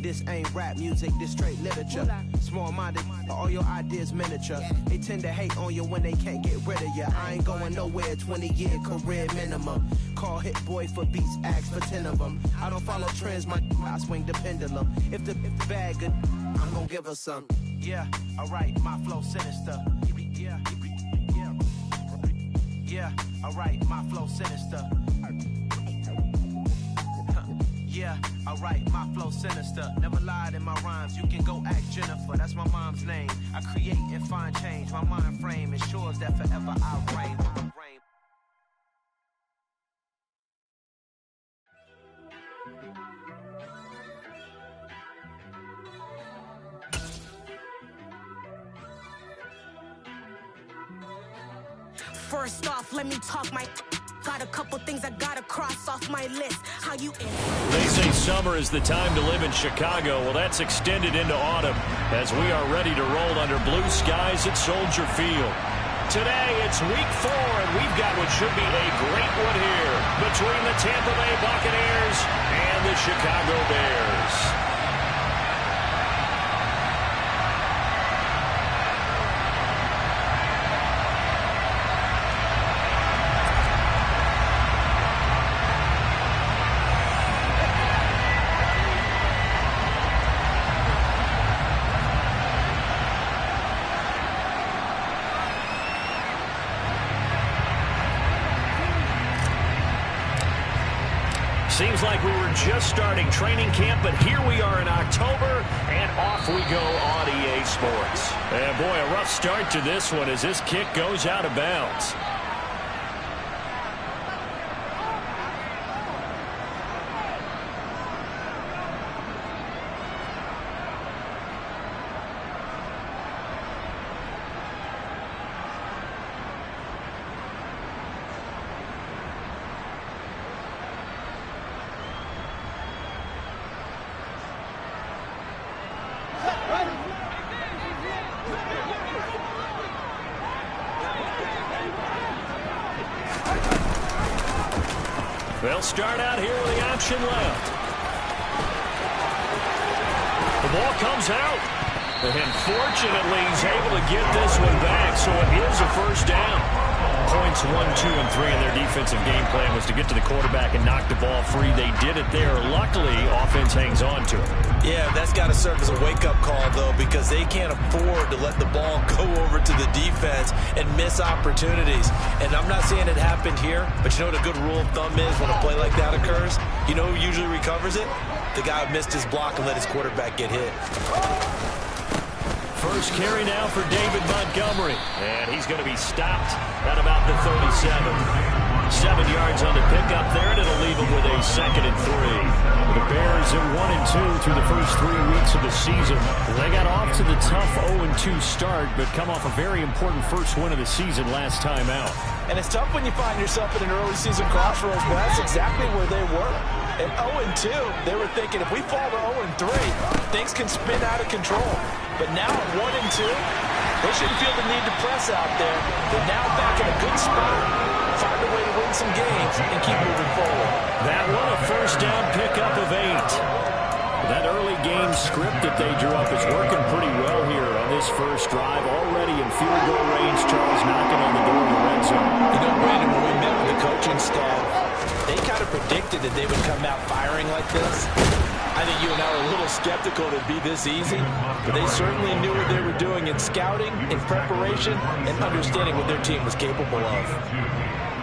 This ain't rap music, this straight literature. Small-minded, all your ideas miniature. They tend to hate on you when they can't get rid of you. I ain't going nowhere, 20-year career minimum. Call Hit Boy for beats, ask for 10 of them. I don't follow trends, I swing the pendulum. If the bag good, I'm gonna give her some. Yeah, alright, my flow sinister. Yeah, alright, my flow sinister. Yeah, alright, my flow sinister. Never lied in my rhymes, you can go ask Jennifer. That's my mom's name. I create and find change. My mind frame ensures that forever I reign. First off, let me talk my... Got a couple things I gotta cross off my list. How you in? They say summer is the time to live in Chicago. Well, that's extended into autumn as we are ready to roll under blue skies at Soldier Field. Today, it's week 4, and we've got what should be a great one here between the Tampa Bay Buccaneers and the Chicago Bears. Seems like we were just starting training camp, but here we are in October, and off we go on EA Sports. And boy, a rough start to this one as this kick goes out of bounds. They'll start out here with the option left. The ball comes out. And fortunately, he's able to get this one back, so it is a first down. Points 1, 2, and 3 in their defensive game plan was to get to the quarterback and knock the ball free. They did it there. Luckily, offense hangs on to it. Yeah, that's got to serve as a wake-up call, though, because they can't afford to let the ball go over to the defense and miss opportunities. And I'm not saying it happened here, but you know what a good rule of thumb is when a play like that occurs? You know who usually recovers it? The guy who missed his block and let his quarterback get hit. First carry now for David Montgomery. And he's going to be stopped at about the 37. 7 yards on the pickup there, and it'll leave him with a 2nd and 3. The Bears are 1-2 through the first 3 weeks of the season. They got off to the tough 0-2 start, but come off a very important first win of the season last time out. And it's tough when you find yourself in an early season crossroads, but that's exactly where they were. At 0-2, they were thinking if we fall to 0-3, things can spin out of control. But now at 1-2, they shouldn't feel the need to press out there. They're now back in a good spot, find a way to win some games, and keep moving forward. That one, a first down pickup of 8. That early game script that they drew up is working pretty well here on this first drive. Already in field goal range, Charles knocking on the door of the red zone. You know, Brandon, when we met with the coaching staff, they kind of predicted that they would come out firing like this. I think you and I were a little skeptical it would be this easy, but they certainly knew what they were doing in scouting, in preparation, and understanding what their team was capable of.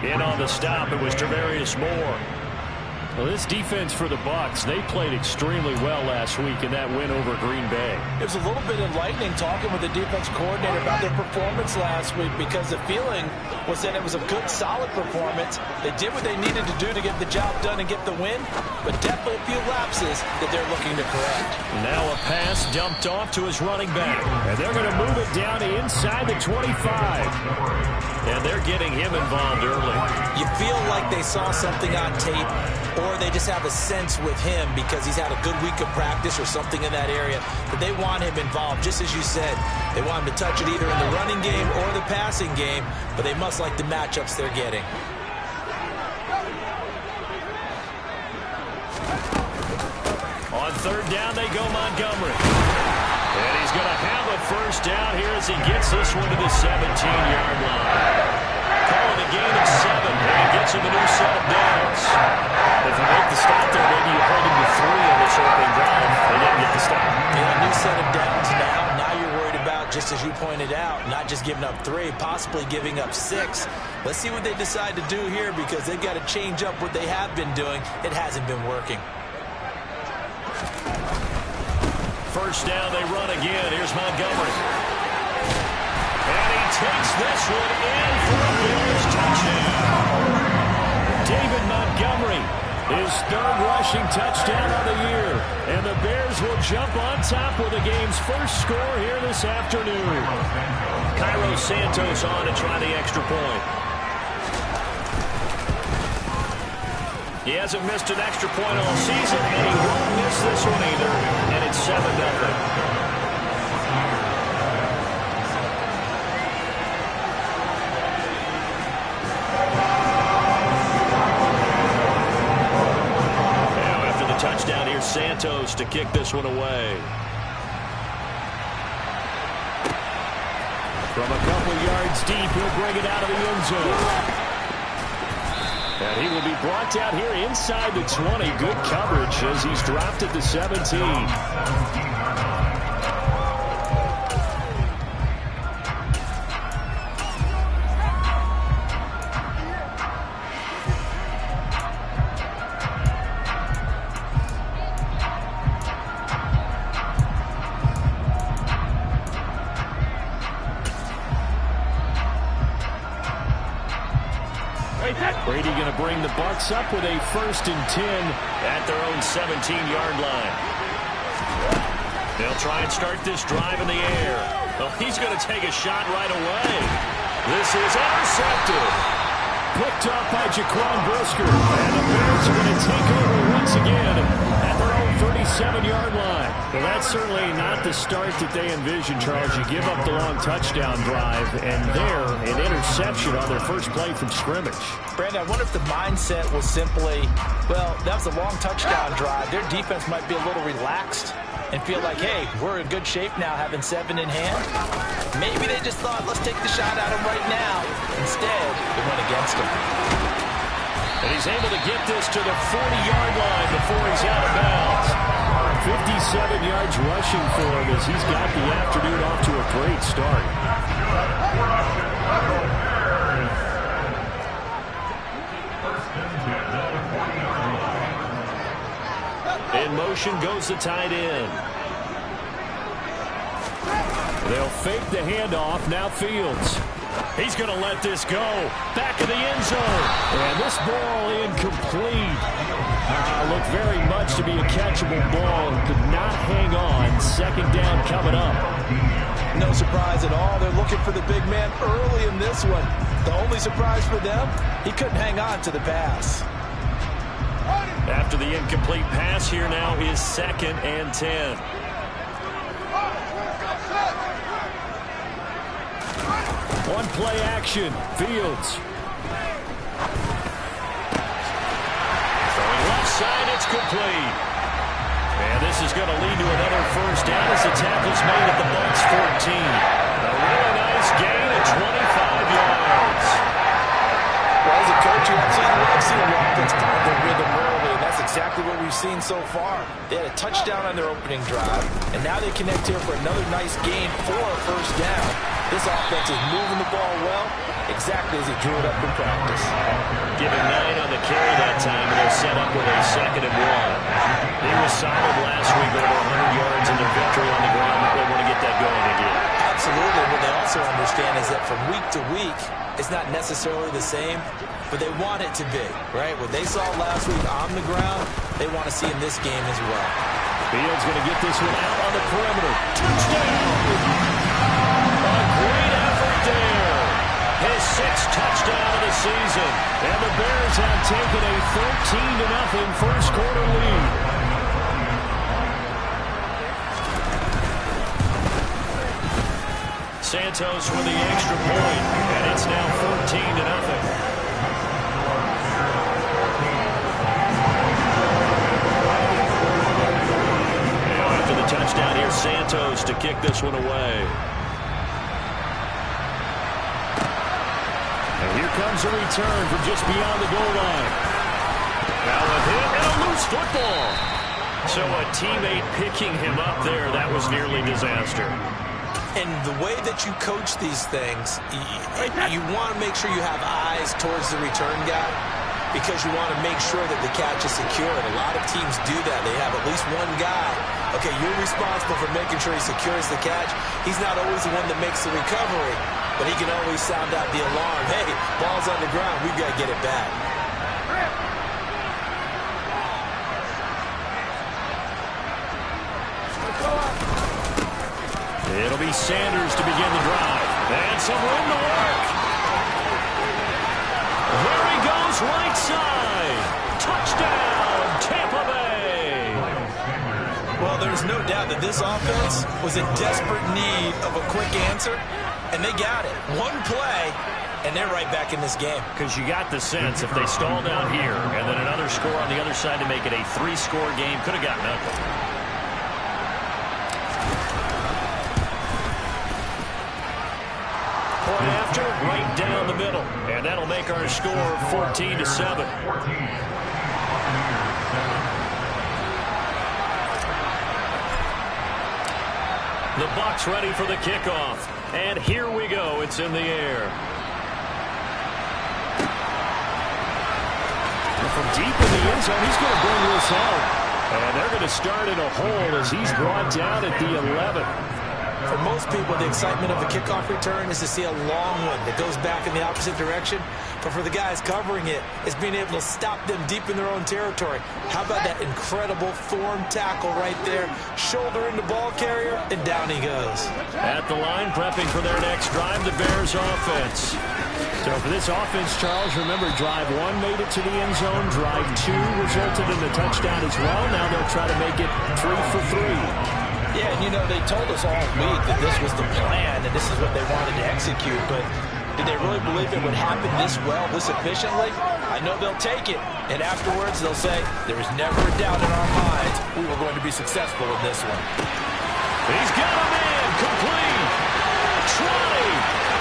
In on the stop, it was Travarius Moore. Well, this defense for the Bucs, they played extremely well last week in that win over Green Bay. It was a little bit enlightening talking with the defense coordinator about their performance last week, because the feeling was that it was a good, solid performance. They did what they needed to do to get the job done and get the win, but definitely a few lapses that they're looking to correct. Now a pass dumped off to his running back, and they're going to move it down inside the 25. And they're getting him involved early. You feel like they saw something on tape, or they just have a sense with him because he's had a good week of practice or something in that area, that they want him involved. Just as you said, they want him to touch it either in the running game or the passing game, but they must like the matchups they're getting. On third down they go, Montgomery. And he's going to have a first down here as he gets this one to the 17-yard line. Calling a gain of 7, and he gets him a new set of downs. If you make the stop there, maybe you hold him to 3 on this opening drive. They didn't get the stop. Yeah, a new set of downs now. Now you're worried about, just as you pointed out, not just giving up 3, possibly giving up 6. Let's see what they decide to do here, because they've got to change up what they have been doing. It hasn't been working. First down, they run again. Here's Montgomery. And he takes this one in for a Bears touchdown. David Montgomery, his third rushing touchdown of the year. And the Bears will jump on top with the game's first score here this afternoon. Cairo Santos on to try the extra point. He hasn't missed an extra point all season, and he won't miss this one either. And it's 7-0. Touchdown here, Santos to kick this one away. From a couple yards deep, he'll bring it out of the end zone. And he will be brought down here inside the 20. Good coverage as he's dropped at the 17. Brady going to bring the Bucs up with a 1st and 10 at their own 17-yard line. They'll try and start this drive in the air. Oh, he's going to take a shot right away. This is intercepted. Picked off by Jaquan Brisker. And the Bears are going to take over once again at their own 37-yard line. Well, that's certainly not the start that they envisioned, Charles. You give up the long touchdown drive, and there, an interception on their first play from scrimmage. Brandon, I wonder if the mindset was simply, well, that was a long touchdown drive. Their defense might be a little relaxed and feel like, hey, we're in good shape now having 7 in hand. Maybe they just thought, let's take the shot at him right now. Instead, it went against him. And he's able to get this to the 40-yard line before he's out of bounds. 57 yards rushing for him as he's got the afternoon off to a great start. In motion goes the tight end. They'll fake the handoff. Now Fields. He's going to let this go. Back of the end zone. And this ball incomplete. Looked very much to be a catchable ball. Could not hang on. 2nd down coming up. No surprise at all. They're looking for the big man early in this one. The only surprise for them, he couldn't hang on to the pass. After the incomplete pass, here now is 2nd and 10. One play action. Fields. Throwing left side, it's complete. And this is going to lead to another first down as the tackle's made at the Bucs 14. A really nice gain of 25 yards. Well, as a coach, you absolutely love seeing the offense find their rhythm early, and that's exactly what we've seen so far. They had a touchdown on their opening drive, and now they connect here for another nice gain for a first down. This offense is moving the ball well, exactly as he drew it up in practice. Giving 9 on the carry that time, and they'll set up with a 2nd and 1. He was solid last week, over 100 yards in their victory on the ground. They want to get that going again. Absolutely. What they also understand is that from week to week, it's not necessarily the same, but they want it to be, right? What they saw last week on the ground, they want to see in this game as well. Fields going to get this one out on the perimeter. Touchdown! A great effort there. His 6th touchdown of the season. And the Bears have taken a 13-0 first quarter lead. Santos with the extra point, and it's now 14-0. Here's Santos to kick this one away. And here comes a return from just beyond the goal line. Now a hit and a loose football. So a teammate picking him up there, that was nearly disaster. And the way that you coach these things, you want to make sure you have eyes towards the return guy because you want to make sure that the catch is secure. And a lot of teams do that. They have at least one guy. Okay, you're responsible for making sure he secures the catch. He's not always the one that makes the recovery, but he can always sound out the alarm. Hey, ball's on the ground. We've got to get it back. It'll be Sanders to begin the drive. And some room to work. There he goes, right side. Touchdown, Tampa Bay. Well, there's no doubt that this offense was in desperate need of a quick answer, and they got it. One play, and they're right back in this game. Because you got the sense if they stall down here and then another score on the other side to make it a 3-score game, could have gotten ugly. After, right down the middle. And that'll make our score 14-7. The Bucs ready for the kickoff. And here we go. It's in the air. And from deep in the end zone, he's going to bring this home. And they're going to start in a hole as he's brought down at the 11. For most people, the excitement of a kickoff return is to see a long one that goes back in the opposite direction. But for the guys covering it, it's being able to stop them deep in their own territory. How about that incredible form tackle right there? Shoulder in the ball carrier, and down he goes. At the line, prepping for their next drive, the Bears offense. So for this offense, Charles, remember, drive 1 made it to the end zone. Drive 2 resulted in the touchdown as well. Now they'll try to make it 3 for 3. Yeah, and you know, they told us all week that this was the plan and this is what they wanted to execute, but did they really believe it would happen this well, this efficiently? I know they'll take it, and afterwards they'll say, there was never a doubt in our minds we were going to be successful in this one. He's got him in, complete, 20,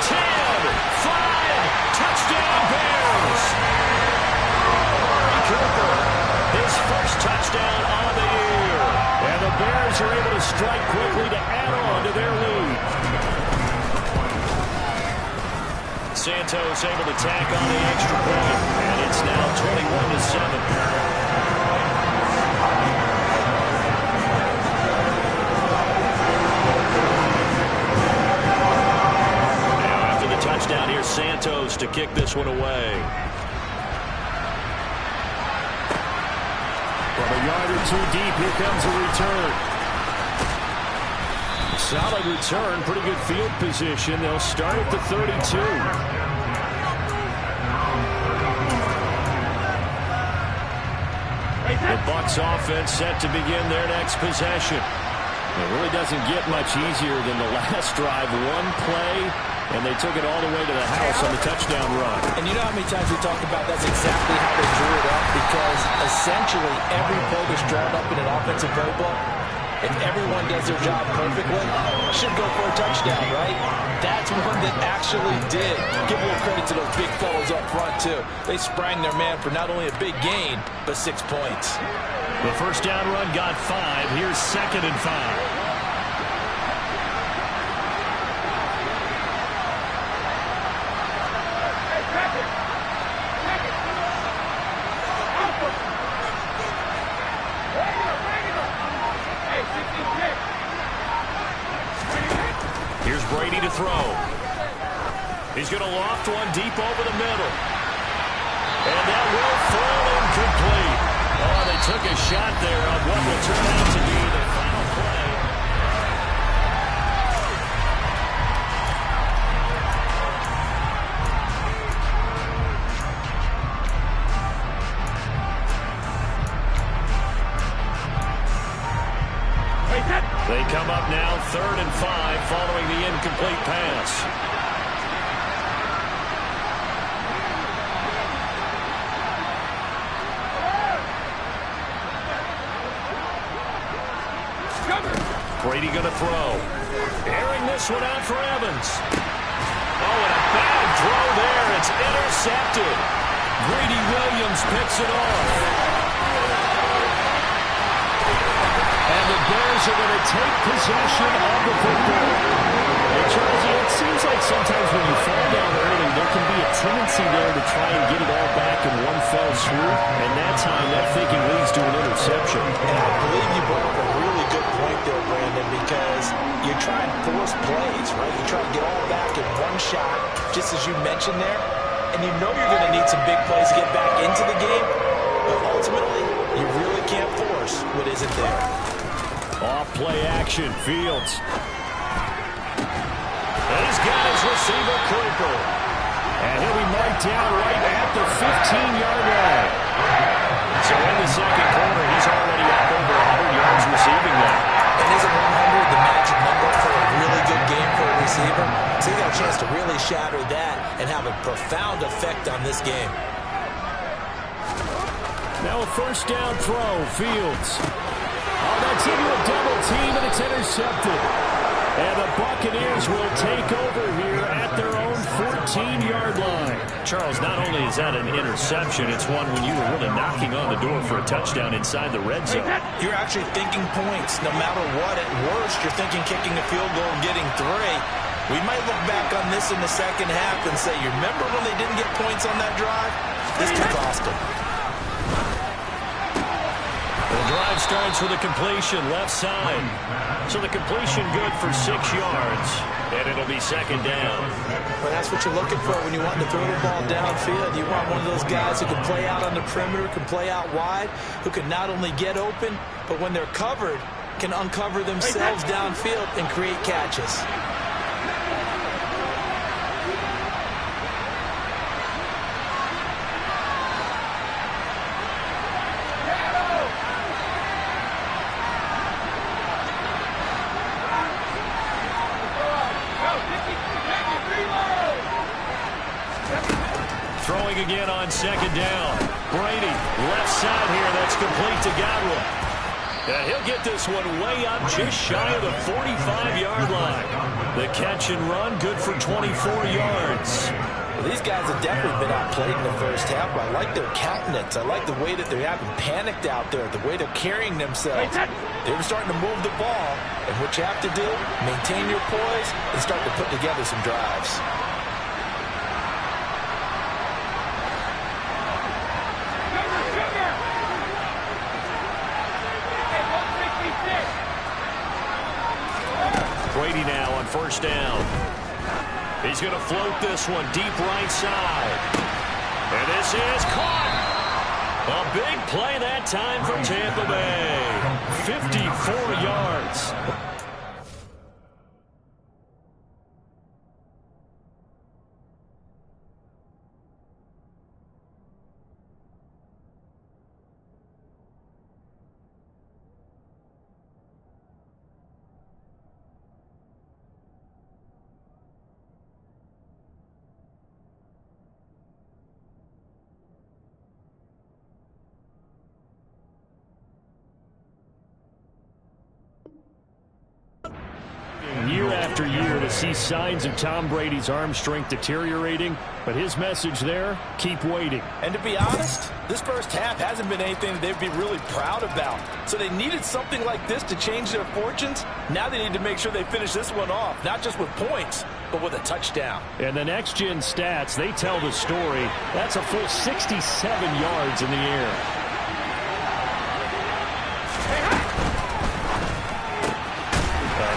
10, 5, touchdown Bears! Cooper, his first touchdown on the year. And the Bears are able to strike quickly to add on to their lead. Santos able to tack on the extra point, and it's now 21-7. Now after the touchdown, here's Santos to kick this one away. From a yard or two deep, here comes a return. Solid return, pretty good field position. They'll start at the 32. The Bucs offense set to begin their next possession. It really doesn't get much easier than the last drive. One play, and they took it all the way to the house on the touchdown run. And you know how many times we talked about that's exactly how they drew it up, because essentially every play that's drawn up in an offensive playbook, if everyone does their job perfectly, should go for a touchdown, right? That's one that actually did. Give a little credit to those big fellows up front, too. They sprang their man for not only a big gain, but 6 points. The first down run got 5. Here's 2nd and 5. Here's Brady to throw. He's going to loft one deep over the middle. And that will fall incomplete. Oh, they took a shot there on what will turn out to be the final play. They come up now 3rd and 5 following the incomplete pass. Brady going to throw. Airing this one out for Evans. Oh, and a bad throw there. It's intercepted. Greedy Williams picks it off. And the Bears are going to take possession of the football. And Charles, it seems like sometimes when you fall down early, there can be a tendency there to try and get it all back in one fell swoop. And that time, that thinking leads to an interception. And I believe you brought up a really good point there, Brandon, because you try and force plays, right? You try to get all back in one shot, just as you mentioned there. And you know you're going to need some big plays to get back into the game. But ultimately, you really can't force what isn't there. Off play action, Fields. And he's got his receiver, Cooper. And he'll be marked down right at the 15-yard line. So in the second quarter, he's already up over 100 yards receiving that. And isn't 100 the magic number for a really good game for a receiver? So he got a chance to really shatter that and have a profound effect on this game. Now a first down throw, Fields. Oh, that's into a double team, and it's intercepted. And the Buccaneers will take over here at their own 14-yard line. Charles, not only is that an interception, it's one when you were really knocking on the door for a touchdown inside the red zone. You're actually thinking points no matter what. At worst, you're thinking kicking a field goal and getting 3. We might look back on this in the second half and say, you remember when they didn't get points on that drive? This could cost them. The drive starts with a completion left side. So the completion good for 6 yards. And it'll be second down. Well, that's what you're looking for when you want to throw the ball downfield. You want one of those guys who can play out on the perimeter, can play out wide, who can not only get open, but when they're covered, can uncover themselves downfield and create catches. Throwing again on second down. Brady, left side here, that's complete to Godwin. And he'll get this one way up just shy of the 45-yard line. The catch and run, good for 24 yards. Well, these guys have definitely been outplayed in the first half, but I like their countenance. I like the way that they haven't panicked out there, the way they're carrying themselves. They're starting to move the ball, and what you have to do, maintain your poise and start to put together some drives. Brady now on first down. He's going to float this one deep right side. And this is caught. A big play that time for Tampa Bay. 54 yards. Year after year to see signs of Tom Brady's arm strength deteriorating, but his message there, keep waiting. And to be honest, this first half hasn't been anything that they'd be really proud about. So they needed something like this to change their fortunes. Now they need to make sure they finish this one off, not just with points, but with a touchdown. And the next-gen stats, they tell the story. That's a full 67 yards in the air.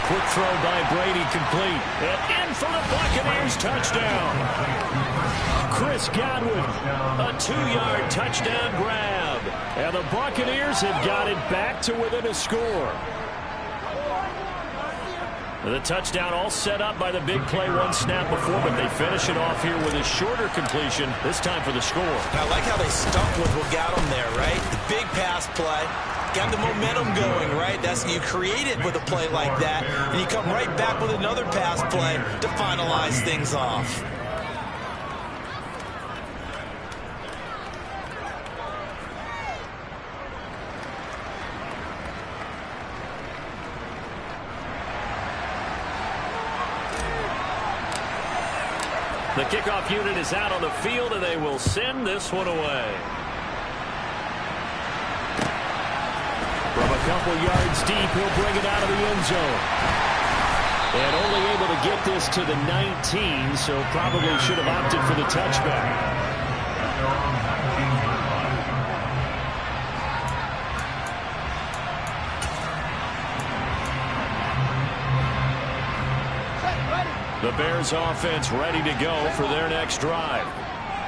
Quick throw by Brady, complete. And in for the Buccaneers, touchdown. Chris Godwin, a 2-yard touchdown grab. And the Buccaneers have got it back to within a score. The touchdown all set up by the big play one snap before, but they finish it off here with a shorter completion, this time for the score. I like how they stuck with what got them there, right? The big pass play. Got the momentum going, right? That's you create it with a play like that, and you come right back with another pass play to finalize things off. The kickoff unit is out on the field, and they will send this one away. From a couple yards deep, he'll bring it out of the end zone. And only able to get this to the 19, so probably should have opted for the touchback. The Bears offense ready to go for their next drive.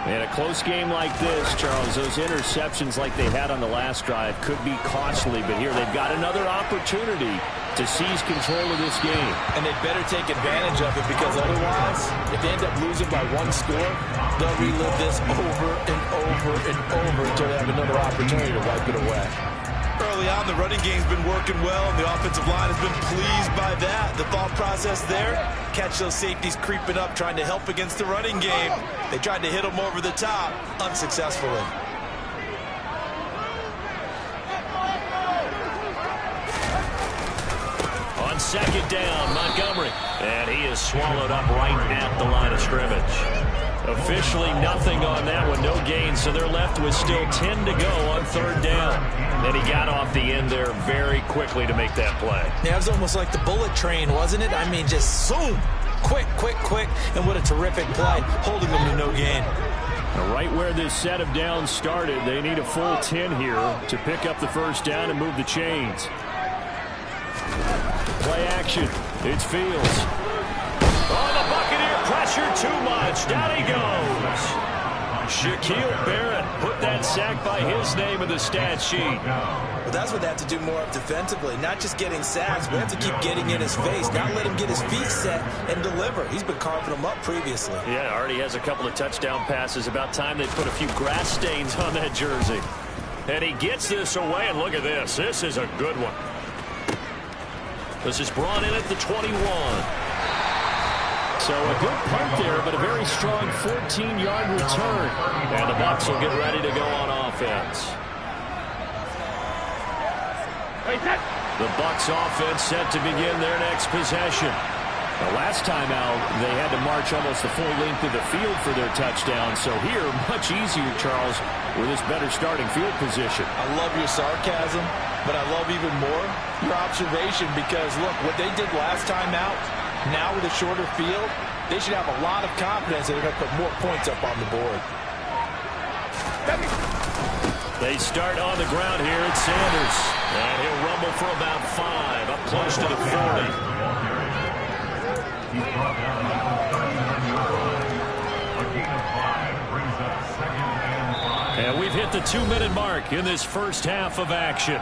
In a close game like this, Charles, those interceptions like they had on the last drive could be costly, but here they've got another opportunity to seize control of this game. And they better take advantage of it, because otherwise, if they end up losing by one score, they'll relive this over and over and over until they have another opportunity to wipe it away. Early on, the running game's been working well, and the offensive line has been pleased by that. The thought process there, catch those safeties creeping up, trying to help against the running game. They tried to hit them over the top, unsuccessfully. On second down, Montgomery. And he is swallowed up right at the line of scrimmage. Officially nothing on that one, no gain, so they're left with still 10 to go on third down. And he got off the end there very quickly to make that play. Yeah, it was almost like the bullet train, wasn't it? I mean, just zoom, quick, quick, quick, and what a terrific play, holding them to no gain. Now, right where this set of downs started, they need a full 10 here to pick up the first down and move the chains. Play action. It's Fields. Oh, the Buccaneer pressure too much. Down he goes. Shaquille Barrett put that sack by his name in the stat sheet. Well, that's what they have to do more of defensively. Not just getting sacks, but they have to keep getting in his face. Not let him get his feet set and deliver. He's been carving them up previously. Yeah, already has a couple of touchdown passes. About time they put a few grass stains on that jersey. And he gets this away, and look at this. This is a good one. This is brought in at the 21. So a good punt there, but a very strong 14-yard return. And the Bucs will get ready to go on offense. The Bucs offense set to begin their next possession. The last time out, they had to march almost the full length of the field for their touchdown. So here, much easier, Charles, with this better starting field position. I love your sarcasm, but I love even more your observation, because, look, what they did last time out, now with a shorter field, they should have a lot of confidence that they're going to put more points up on the board. They start on the ground here at Sanders. And he'll rumble for about 5, up close to the 40. And we've hit the 2-minute mark in this first half of action.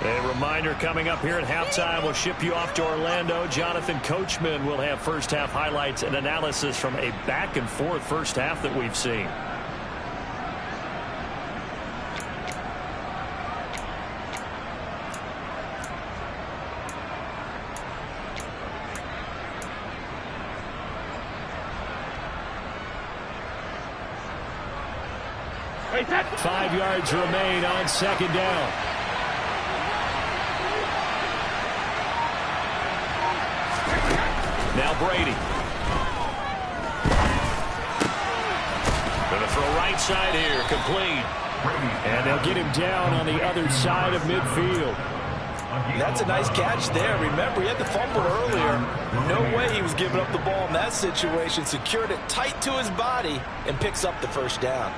A reminder coming up here at halftime, we'll ship you off to Orlando. Jonathan Coachman will have first half highlights and analysis from a back-and-forth first half that we've seen. Hey, 5 yards remain on second down. Now Brady. Going to throw right side here, complete. And they'll get him down on the other side of midfield. That's a nice catch there. Remember, he had the fumble earlier. No way he was giving up the ball in that situation. Secured it tight to his body and picks up the first down.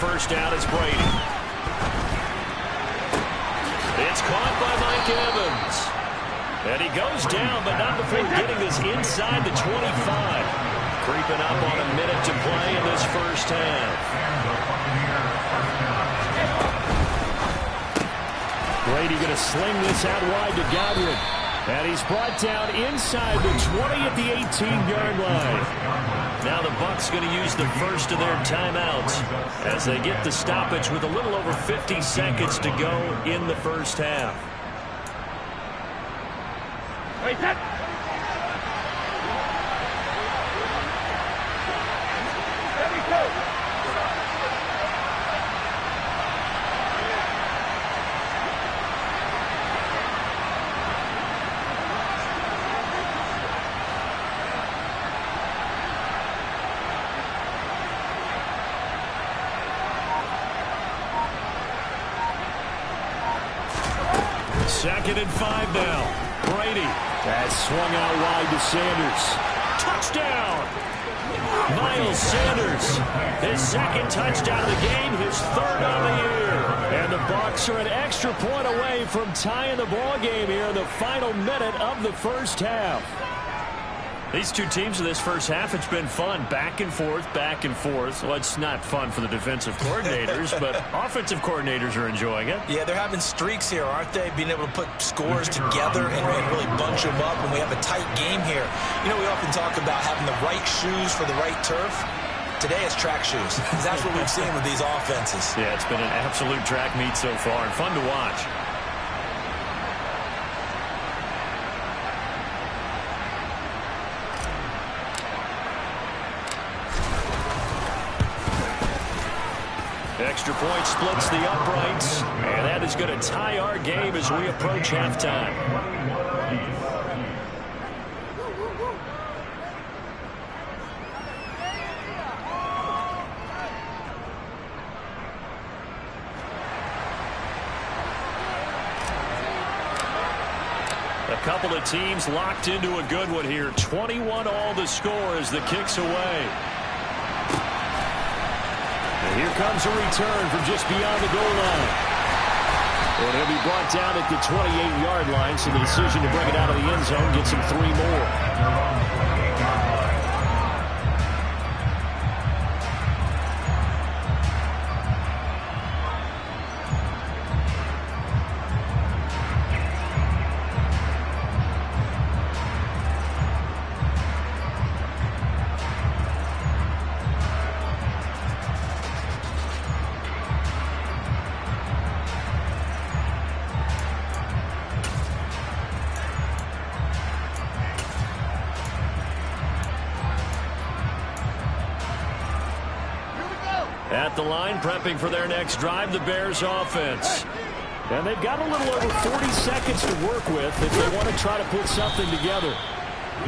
First down, it's Brady. It's caught by Mike Evans. And he goes down, but not before getting this inside the 25. Creeping up on a minute to play in this first half. Brady going to sling this out wide to Godwin. And he's brought down inside the 20 at the 18-yard line. Now the Bucs going to use the first of their timeouts as they get the stoppage with a little over 50 seconds to go in the first half. Wait, that. Second and 5 now. Brady. That's swung out wide to Sanders. Touchdown! Miles Sanders. His second touchdown of the game, his third on the year. And the Bucs are an extra point away from tying the ball game here in the final minute of the first half. These two teams in this first half, it's been fun. Back and forth, back and forth. Well, it's not fun for the defensive coordinators, but offensive coordinators are enjoying it. Yeah, they're having streaks here, aren't they? Being able to put scores together and really bunch them up when we have a tight game here. You know, we often talk about having the right shoes for the right turf. Today it's track shoes. That's what we've seen with these offenses. Yeah, it's been an absolute track meet so far and fun to watch. Extra point splits the uprights, and that is going to tie our game as we approach halftime. A couple of teams locked into a good one here. 21 all the score as the kick's away. And here comes a return from just beyond the goal line. And he'll be brought down at the 28-yard line, so the decision to bring it out of the end zone gets him 3 more. At the line, prepping for their next drive, the Bears offense. And they've got a little over 40 seconds to work with if they want to try to put something together.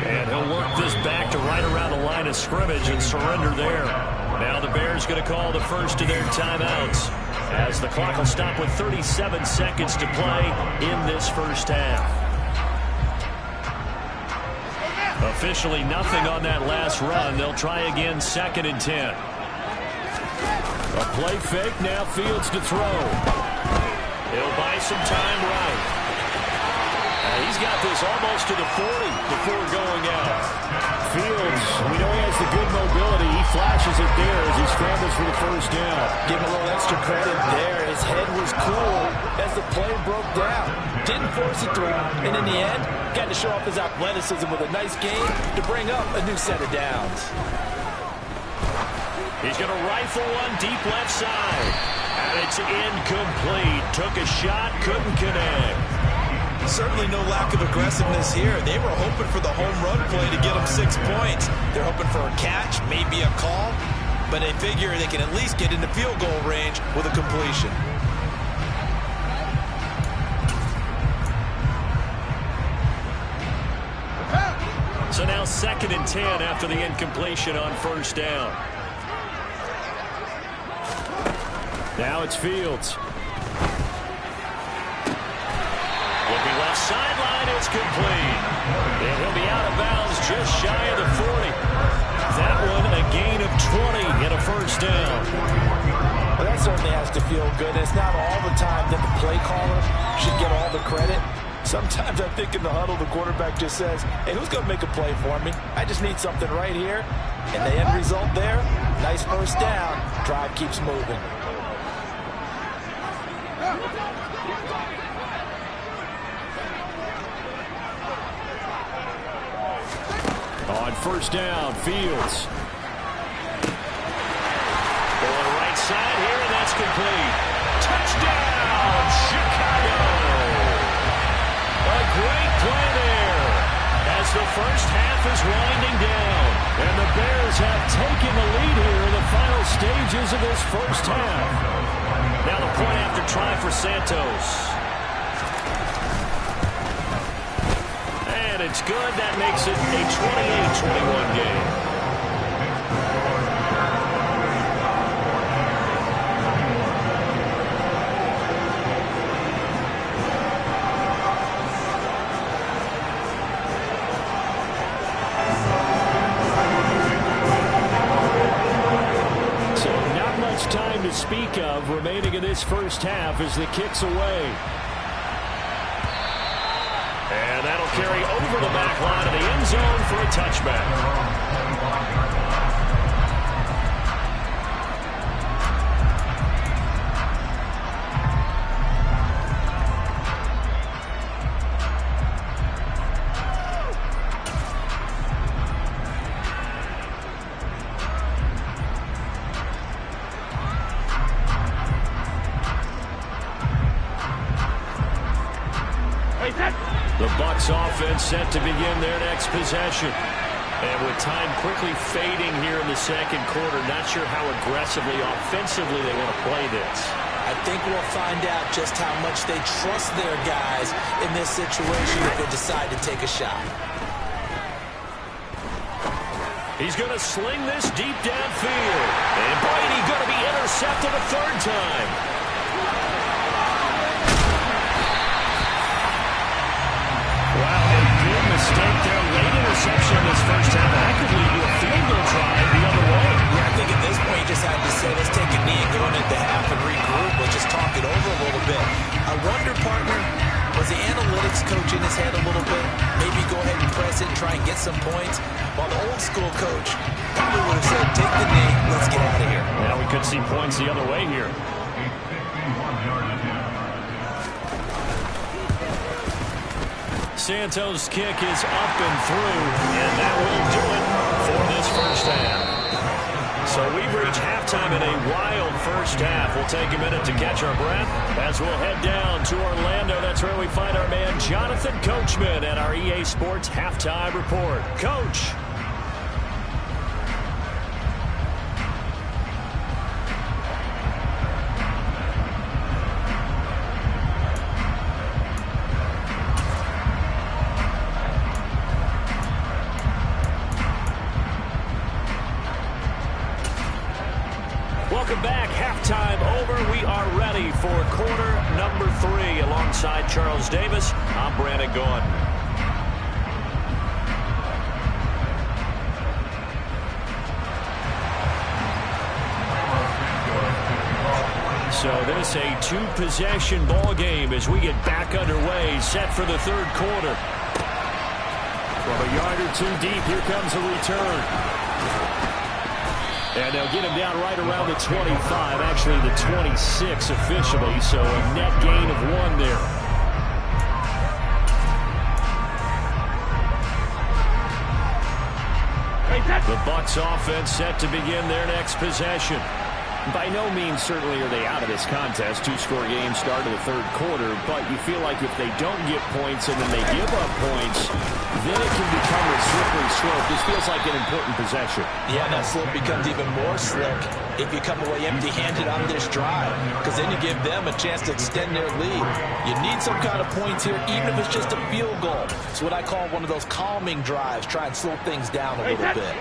And he'll work this back to right around the line of scrimmage and surrender there. Now the Bears going to call the first of their timeouts as the clock will stop with 37 seconds to play in this first half. Officially nothing on that last run. They'll try again, 2nd and 10. A play fake, now Fields to throw. He'll buy some time right. He's got this almost to the 40 before going out. Fields, we know he has the good mobility. He flashes it there as he scrambles for the first down. Give him a little extra credit there. His head was cool as the play broke down. Didn't force it through. And in the end, got to show off his athleticism with a nice game to bring up a new set of downs. He's going to rifle one deep left side. And it's incomplete. Took a shot, couldn't connect. Certainly no lack of aggressiveness here. They were hoping for the home run play to get them 6 points. They're hoping for a catch, maybe a call, but they figure they can at least get into field goal range with a completion. So now 2nd and 10 after the incompletion on first down. Now it's Fields. Looking left sideline, it's complete. And he'll be out of bounds just shy of the 40. That one a gain of 20 and a first down. Well, that certainly has to feel good. It's not all the time that the play caller should get all the credit. Sometimes I think in the huddle, the quarterback just says, hey, who's going to make a play for me? I just need something right here. And the end result there, nice first down. Drive keeps moving. On first down, Fields. first half is winding down, and the Bears have taken the lead here in the final stages of this first half. Now the point after try for Santos. And it's good. That makes it a 28-21 game. Time to speak of remaining in this first half as the kick's away. And that'll carry over the back line of the end zone for a touchback. The Bucs offense set to begin their next possession. And with time quickly fading here in the second quarter, not sure how aggressively, offensively they want to play this. I think we'll find out just how much they trust their guys in this situation if they decide to take a shot. He's going to sling this deep downfield. And Brady going to be intercepted a third time. Mistake there, late interception in this first half. That could lead to a field goal try the other way. Yeah, I think at this point you just have to say, let's take a knee and go into half and regroup. Let's just talk it over a little bit. I wonder, partner, was the analytics coach in his head a little bit? Maybe go ahead and press it and try and get some points. While the old school coach probably would have said, take the knee, let's get out of here. Now we could see points the other way here. Santos' kick is up and through, and that will do it for this first half. So we've reached halftime in a wild first half. We'll take a minute to catch our breath as we'll head down to Orlando. That's where we find our man Jonathan Coachman at our EA Sports Halftime Report. Coach. Welcome back. Halftime over. We are ready for quarter number 3. Alongside Charles Davis, I'm Brandon Gaudin. So this a two-possession ball game as we get back underway, set for the third quarter. From a yard or two deep, here comes a return. And they'll get him down right around the 25, actually the 26 officially, so a net gain of 1 there. The Bucs offense set to begin their next possession. By no means certainly are they out of this contest. Two-score game start of the third quarter, but you feel like if they don't get points and then they give up points, then it can become a slippery slope. This feels like an important possession. Yeah, that slope becomes even more slick if you come away empty-handed on this drive, because then you give them a chance to extend their lead. You need some kind of points here, even if it's just a field goal. It's what I call one of those calming drives. Try and slow things down a little bit.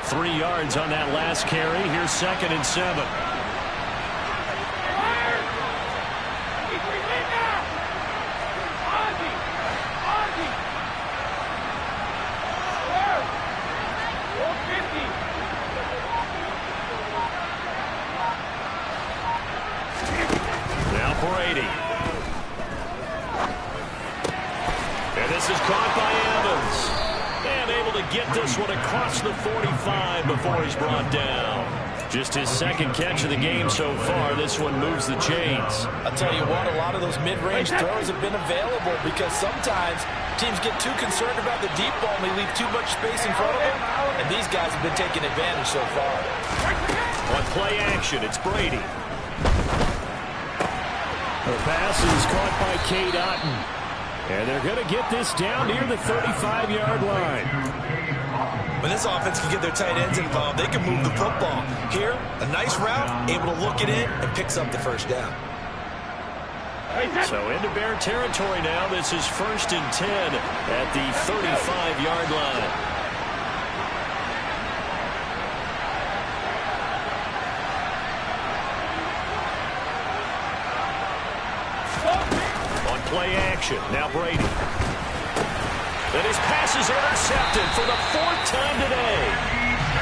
3 yards on that last carry. Here's 2nd and 7. Now Brady. And this is caught by Evans. And able to get this one across the 45 before he's brought down. Just his second catch of the game so far. This one moves the chains. I'll tell you what, a lot of those mid-range throws have been available because sometimes teams get too concerned about the deep ball and they leave too much space in front of them. And these guys have been taking advantage so far. On play action, it's Brady. The pass is caught by Cade Otton. And they're going to get this down near the 35-yard line. When this offense can get their tight ends involved, they can move the football. Here, a nice route, able to look it in, and picks up the first down. So into Bear territory now. This is 1st and 10 at the 35-yard line. On play action, now Brady. And his pass is intercepted for the 4th time today.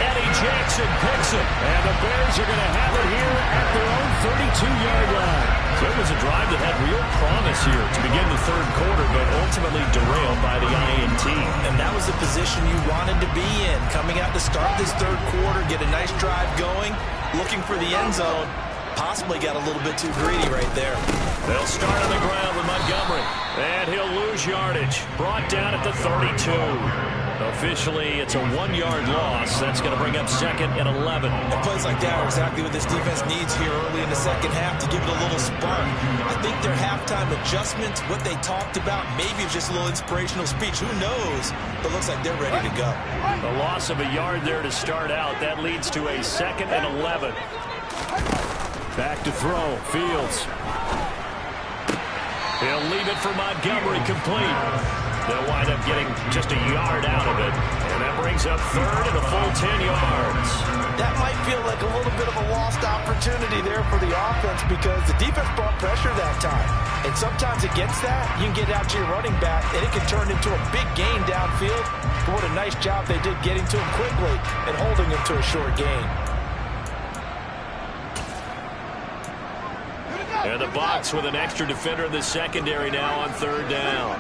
Eddie Jackson picks it. And the Bears are going to have it here at their own 32-yard line. So it was a drive that had real promise here to begin the 3rd quarter, but ultimately derailed by the INT. And that was the position you wanted to be in. Coming out to start this 3rd quarter, get a nice drive going, looking for the end zone. Possibly got a little bit too greedy right there. They'll start on the ground with Montgomery. And he'll lose yardage. Brought down at the 32. Officially, it's a 1-yard loss. That's going to bring up 2nd and 11. And plays like that are exactly what this defense needs here early in the 2nd half to give it a little spark. I think their halftime adjustments, what they talked about, maybe it's just a little inspirational speech. Who knows? But looks like they're ready to go. A loss of a yard there to start out. That leads to a 2nd and 11. Back to throw. Fields. He'll leave it for Montgomery, complete. They'll wind up getting just a yard out of it. And that brings up 3rd and a full 10 yards. That might feel like a little bit of a lost opportunity there for the offense because the defense brought pressure that time. And sometimes against that, you can get out to your running back, and it can turn into a big gain downfield. But what a nice job they did getting to him quickly and holding him to a short gain. And the box with an extra defender in the secondary now on 3rd down.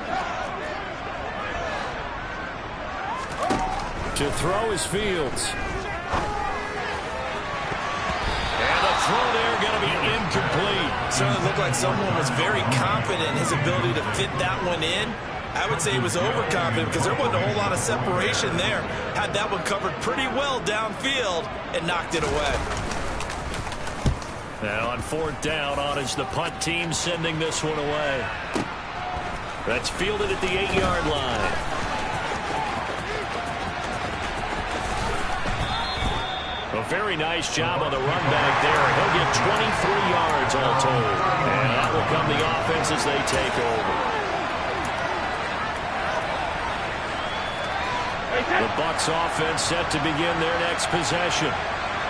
To throw is Fields. And the throw there going to be incomplete. Certainly looked like someone was very confident in his ability to fit that one in. I would say he was overconfident because there wasn't a whole lot of separation there. Had that one covered pretty well downfield and knocked it away. Now on 4th down, on is the punt team sending this one away. That's fielded at the 8-yard line. A very nice job on the run back there. He'll get 23 yards all told. And that will come the offense as they take over. The Bucs offense set to begin their next possession.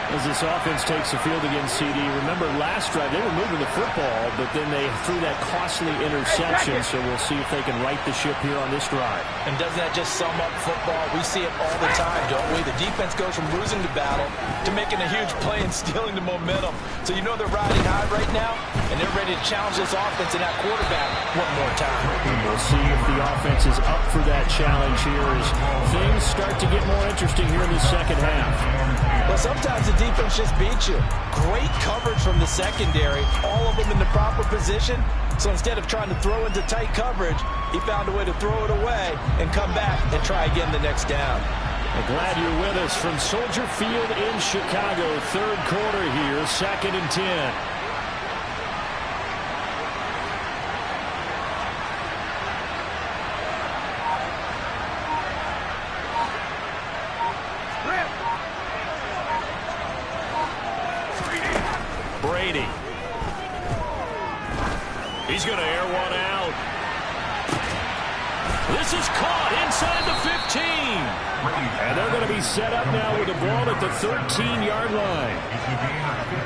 As this offense takes the field against CD, remember last drive they were moving the football, but then they threw that costly interception, so we'll see if they can right the ship here on this drive. And doesn't that just sum up football? We see it all the time, don't we? The defense goes from losing the battle to making a huge play and stealing the momentum. So you know they're riding high right now, and they're ready to challenge this offense and that quarterback one more time. We'll see if the offense is up for that challenge here as things start to get more interesting here in the 2nd half. Well, sometimes the defense just beats you. Great coverage from the secondary, all of them in the proper position. So instead of trying to throw into tight coverage, he found a way to throw it away and come back and try again the next down. I'm glad you're with us from Soldier Field in Chicago. 3rd quarter here, 2nd and 10. Brady. He's going to air one out. This is caught inside the 15. And they're going to be set up now with the ball at the 13-yard line.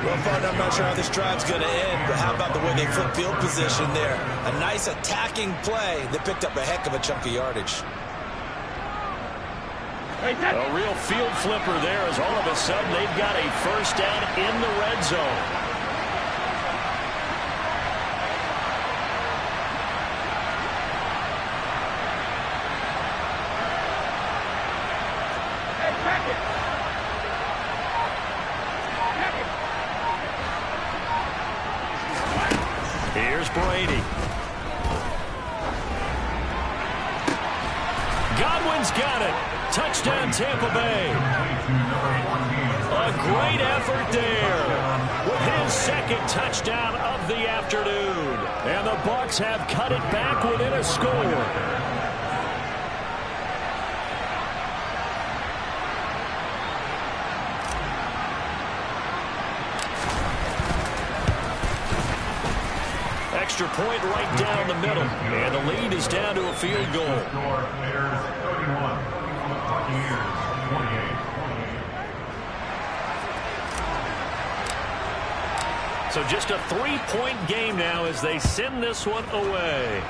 Well, Fun, I'm not sure how this drive's going to end, but how about the way they flip field position there? A nice attacking play that picked up a heck of a chunk of yardage. A real field flipper there as all of a sudden they've got a 1st down in the red zone. Here's Brady. Godwin's got it. Touchdown, Tampa Bay. A great effort there with his second touchdown of the afternoon. And the Bucs have cut it back within a score. Extra point right down the middle. And the lead is down to a field goal. So just a 3-point game now as they send this one away.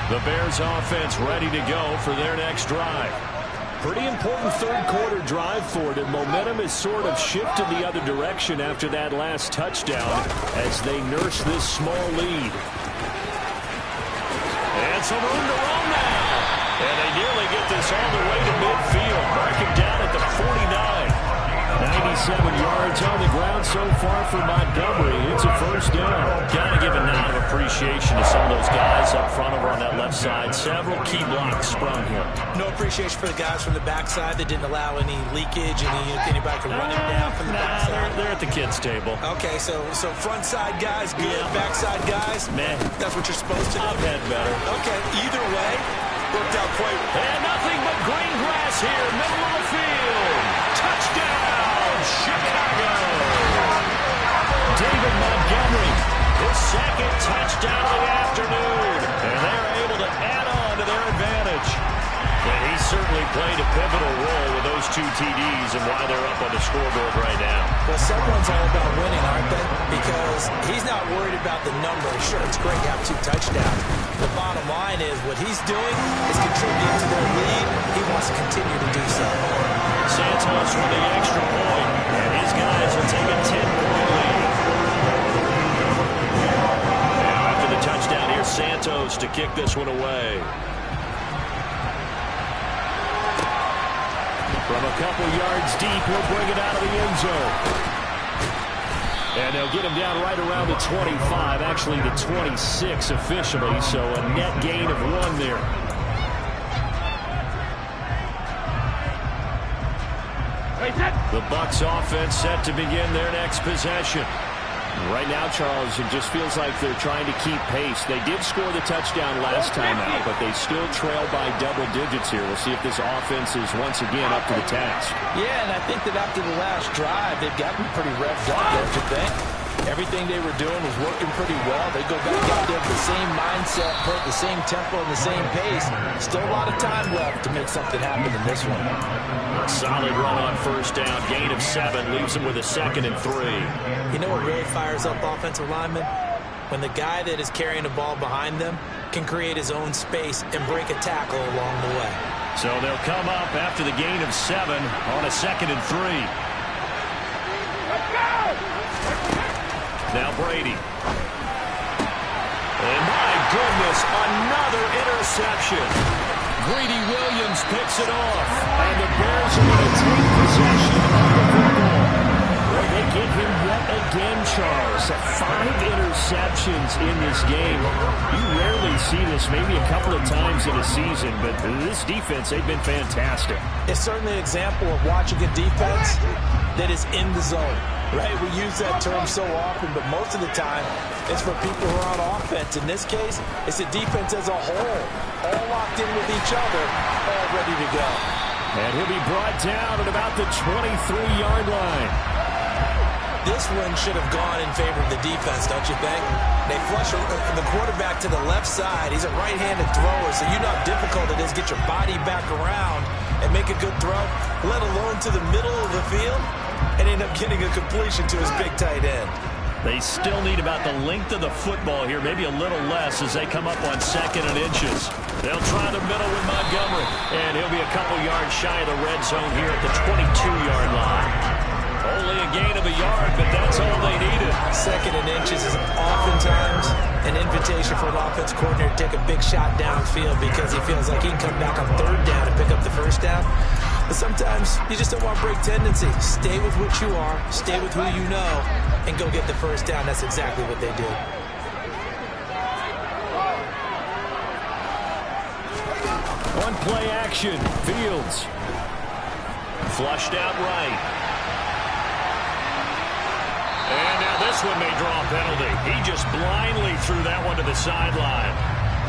The Bears offense ready to go for their next drive. Pretty important third-quarter drive for them. Momentum has sort of shifted the other direction after that last touchdown as they nurse this small lead. And some room to run now. And they nearly get this all the way to midfield. Marking down at the 49. 97 yards on the ground so far for Montgomery. It's a first down. Got to give a nod of appreciation to some of those guys up front over on that left side. Several key blocks sprung here. No appreciation for the guys from the backside that didn't allow any leakage, anybody could run it down from the backside. They're at the kids' table. Okay, so front side guys good, backside guys, man, that's what you're supposed to do. I've had better. Okay, either way, worked out quite well. And nothing but green grass here, middle of the field. Touchdown, Chicago. David Montgomery, his second touchdown of the afternoon. And they're able to add on to their advantage. And he certainly played a pivotal role with those 2 TDs and why they're up on the scoreboard right now. Well, someone's all about winning, aren't they? Because he's not worried about the number. Sure, it's great to have 2 touchdowns. The bottom line is what he's doing is contributing to their lead. He wants to continue to do so. Santos for the extra point, and his guys will take a 10-point lead. Now after the touchdown, here's Santos to kick this one away. From a couple yards deep, he'll bring it out of the end zone. And they'll get him down right around the 25, actually the 26 officially, so a net gain of 1 there. The Bucs offense set to begin their next possession. Right now, Charles, it just feels like they're trying to keep pace. They did score the touchdown last time out, but they still trail by double digits here. We'll see if this offense is once again up to the task. Yeah, and I think that after the last drive, they've gotten pretty revved up, don't you think? Everything they were doing was working pretty well. They go back out there with the same mindset, put the same tempo and the same pace. Still a lot of time left to make something happen in this one. A solid run on first down. Gain of 7 leaves them with a 2nd and 3. You know what really fires up offensive linemen? When the guy that is carrying the ball behind them can create his own space and break a tackle along the way. So they'll come up after the gain of 7 on a 2nd and 3. Now Brady. And my goodness, another interception. Greedy Williams picks it off. And the Bears are going to take possession of the football. Well, they get him yet again, Charles. 5 interceptions in this game. You rarely see this, maybe a couple of times in a season, but this defense, they've been fantastic. It's certainly an example of watching a defense that is in the zone. Right, we use that term so often, but most of the time it's for people who are on offense. In this case, it's the defense as a whole, all locked in with each other, all ready to go. And he'll be brought down at about the 23-yard line. This one should have gone in favor of the defense, don't you think? They flush the quarterback to the left side. He's a right-handed thrower, so you know how difficult it is to get your body back around and make a good throw, let alone to the middle of the field, and end up getting a completion to his big tight end. They still need about the length of the football here, maybe a little less as they come up on 2nd and inches. They'll try the middle with Montgomery, and he'll be a couple yards shy of the red zone here at the 22-yard line. Only a gain of a yard, but that's all they needed. Second and inches is oftentimes an invitation for an offense coordinator to take a big shot downfield because he feels like he can come back on third down and pick up the first down. But sometimes you just don't want to break tendency. Stay with what you are, stay with who you know, and go get the first down. That's exactly what they did. One play action. Fields. Flushed out right. And now this one may draw a penalty. He just blindly threw that one to the sideline.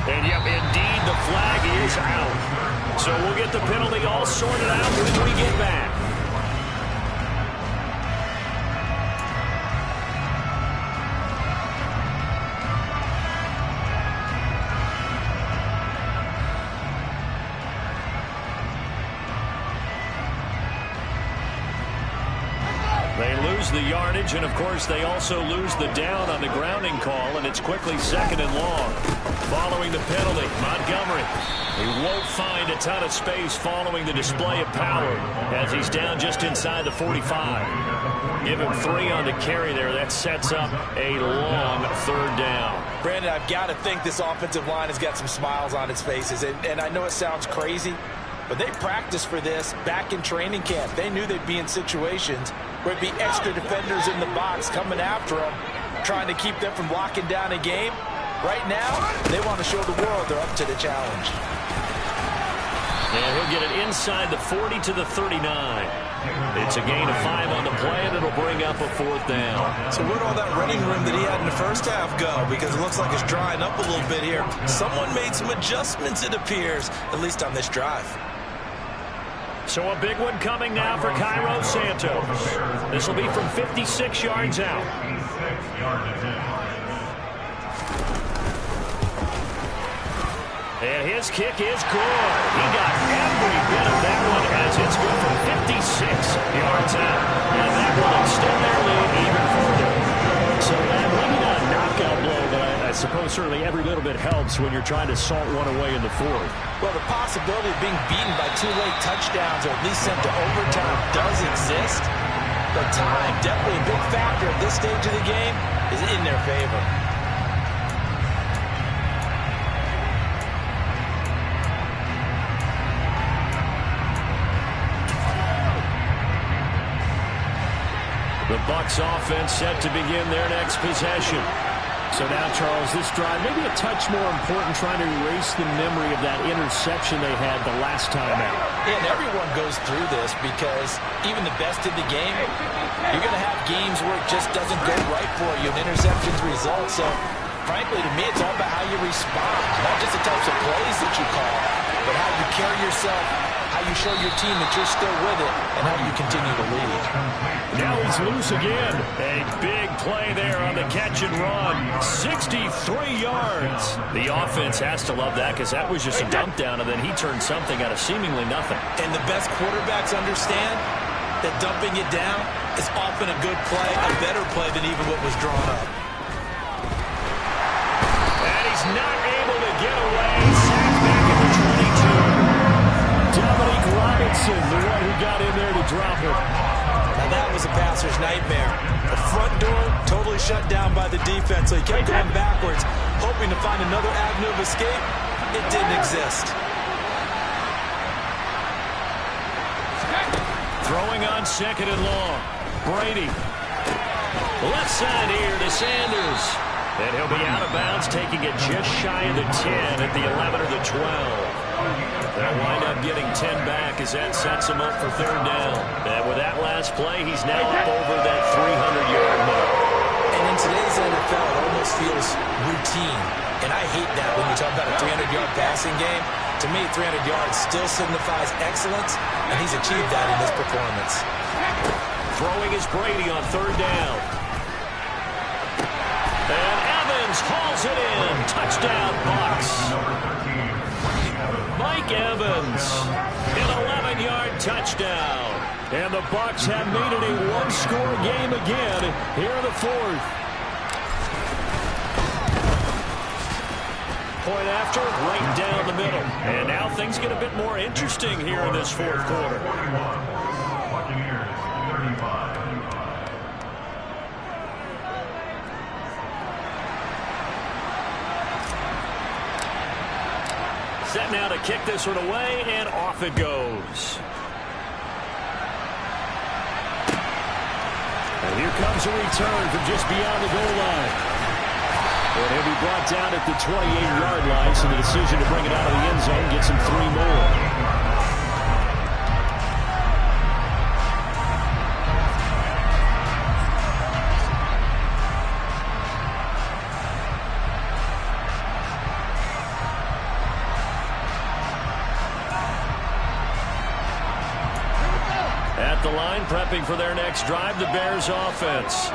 And yep, indeed, the flag is out. So we'll get the penalty all sorted out when we get back. They lose the yardage, and of course they also lose the down on the grounding call, and it's quickly second and long. Following the penalty, Montgomery. He won't find a ton of space following the display of power as he's down just inside the 45. Give him 3 on the carry there. That sets up a long third down. Brandon, I've got to think this offensive line has got some smiles on its faces, and I know it sounds crazy, but they practiced for this back in training camp. They knew they'd be in situations where it'd be extra defenders in the box coming after them, trying to keep them from locking down a game. Right now, they want to show the world they're up to the challenge. And he'll get it inside the 40 to the 39. It's a gain of 5 on the play, and it'll bring up a fourth down. So where'd all that running room that he had in the first half go? Because it looks like it's drying up a little bit here. Someone made some adjustments, it appears, at least on this drive. So a big one coming now for Cairo Santos. This will be from 56 yards out. And his kick is good. He got every bit of that one as it's good from 56 yards out. And that will extend their lead even further. So maybe not a knockout blow, but I suppose certainly every little bit helps when you're trying to salt one away in the fourth. Well, the possibility of being beaten by 2 late touchdowns or at least sent to overtime does exist. But time, definitely a big factor at this stage of the game, is in their favor. The Bucs offense set to begin their next possession. So now, Charles, this drive may be a touch more important, trying to erase the memory of that interception they had the last time out. And everyone goes through this because even the best in the game, you're going to have games where it just doesn't go right for you, and interceptions result. So, frankly, to me, it's all about how you respond, not just the types of plays that you call, but how you carry yourself, how you show your team that you're still with it, and how you continue to lead. Now he's loose again. A big play there on the catch and run. 63 yards. The offense has to love that because that was just a dump down, and then he turned something out of seemingly nothing. And the best quarterbacks understand that dumping it down is often a good play, a better play than even what was drawn up. And he's not able to get away. Sacked back at the 22. Dominique Robinson, the one who got in there to drop it. Now that was a passer's nightmare. The front door totally shut down by the defense, so he kept going backwards, hoping to find another avenue of escape. It didn't exist. Throwing on second and long. Brady. Left side here to Sanders. And he'll be out of bounds, taking it just shy of the 10 at the 11 or the 12. They'll wind up getting 10 back as that sets him up for third down. And with that last play, he's now up over that 300-yard mark. And in today's NFL, it almost feels routine. And I hate that when you talk about a 300-yard passing game. To me, 300 yards still signifies excellence, and he's achieved that in this performance. Throwing is Brady on third down. And Evans hauls it in. Touchdown, Bucs. Mike Evans, an 11-yard touchdown. And the Bucs have made it a one-score game again here in the fourth. Point after, right down the middle. And now things get a bit more interesting here in this fourth quarter. set now to kick this one away, and off it goes. And here comes a return from just beyond the goal line. And he'll be brought down at the 28-yard line, so the decision to bring it out of the end zone gets him 3 more. At the line, prepping for their next drive, the Bears offense.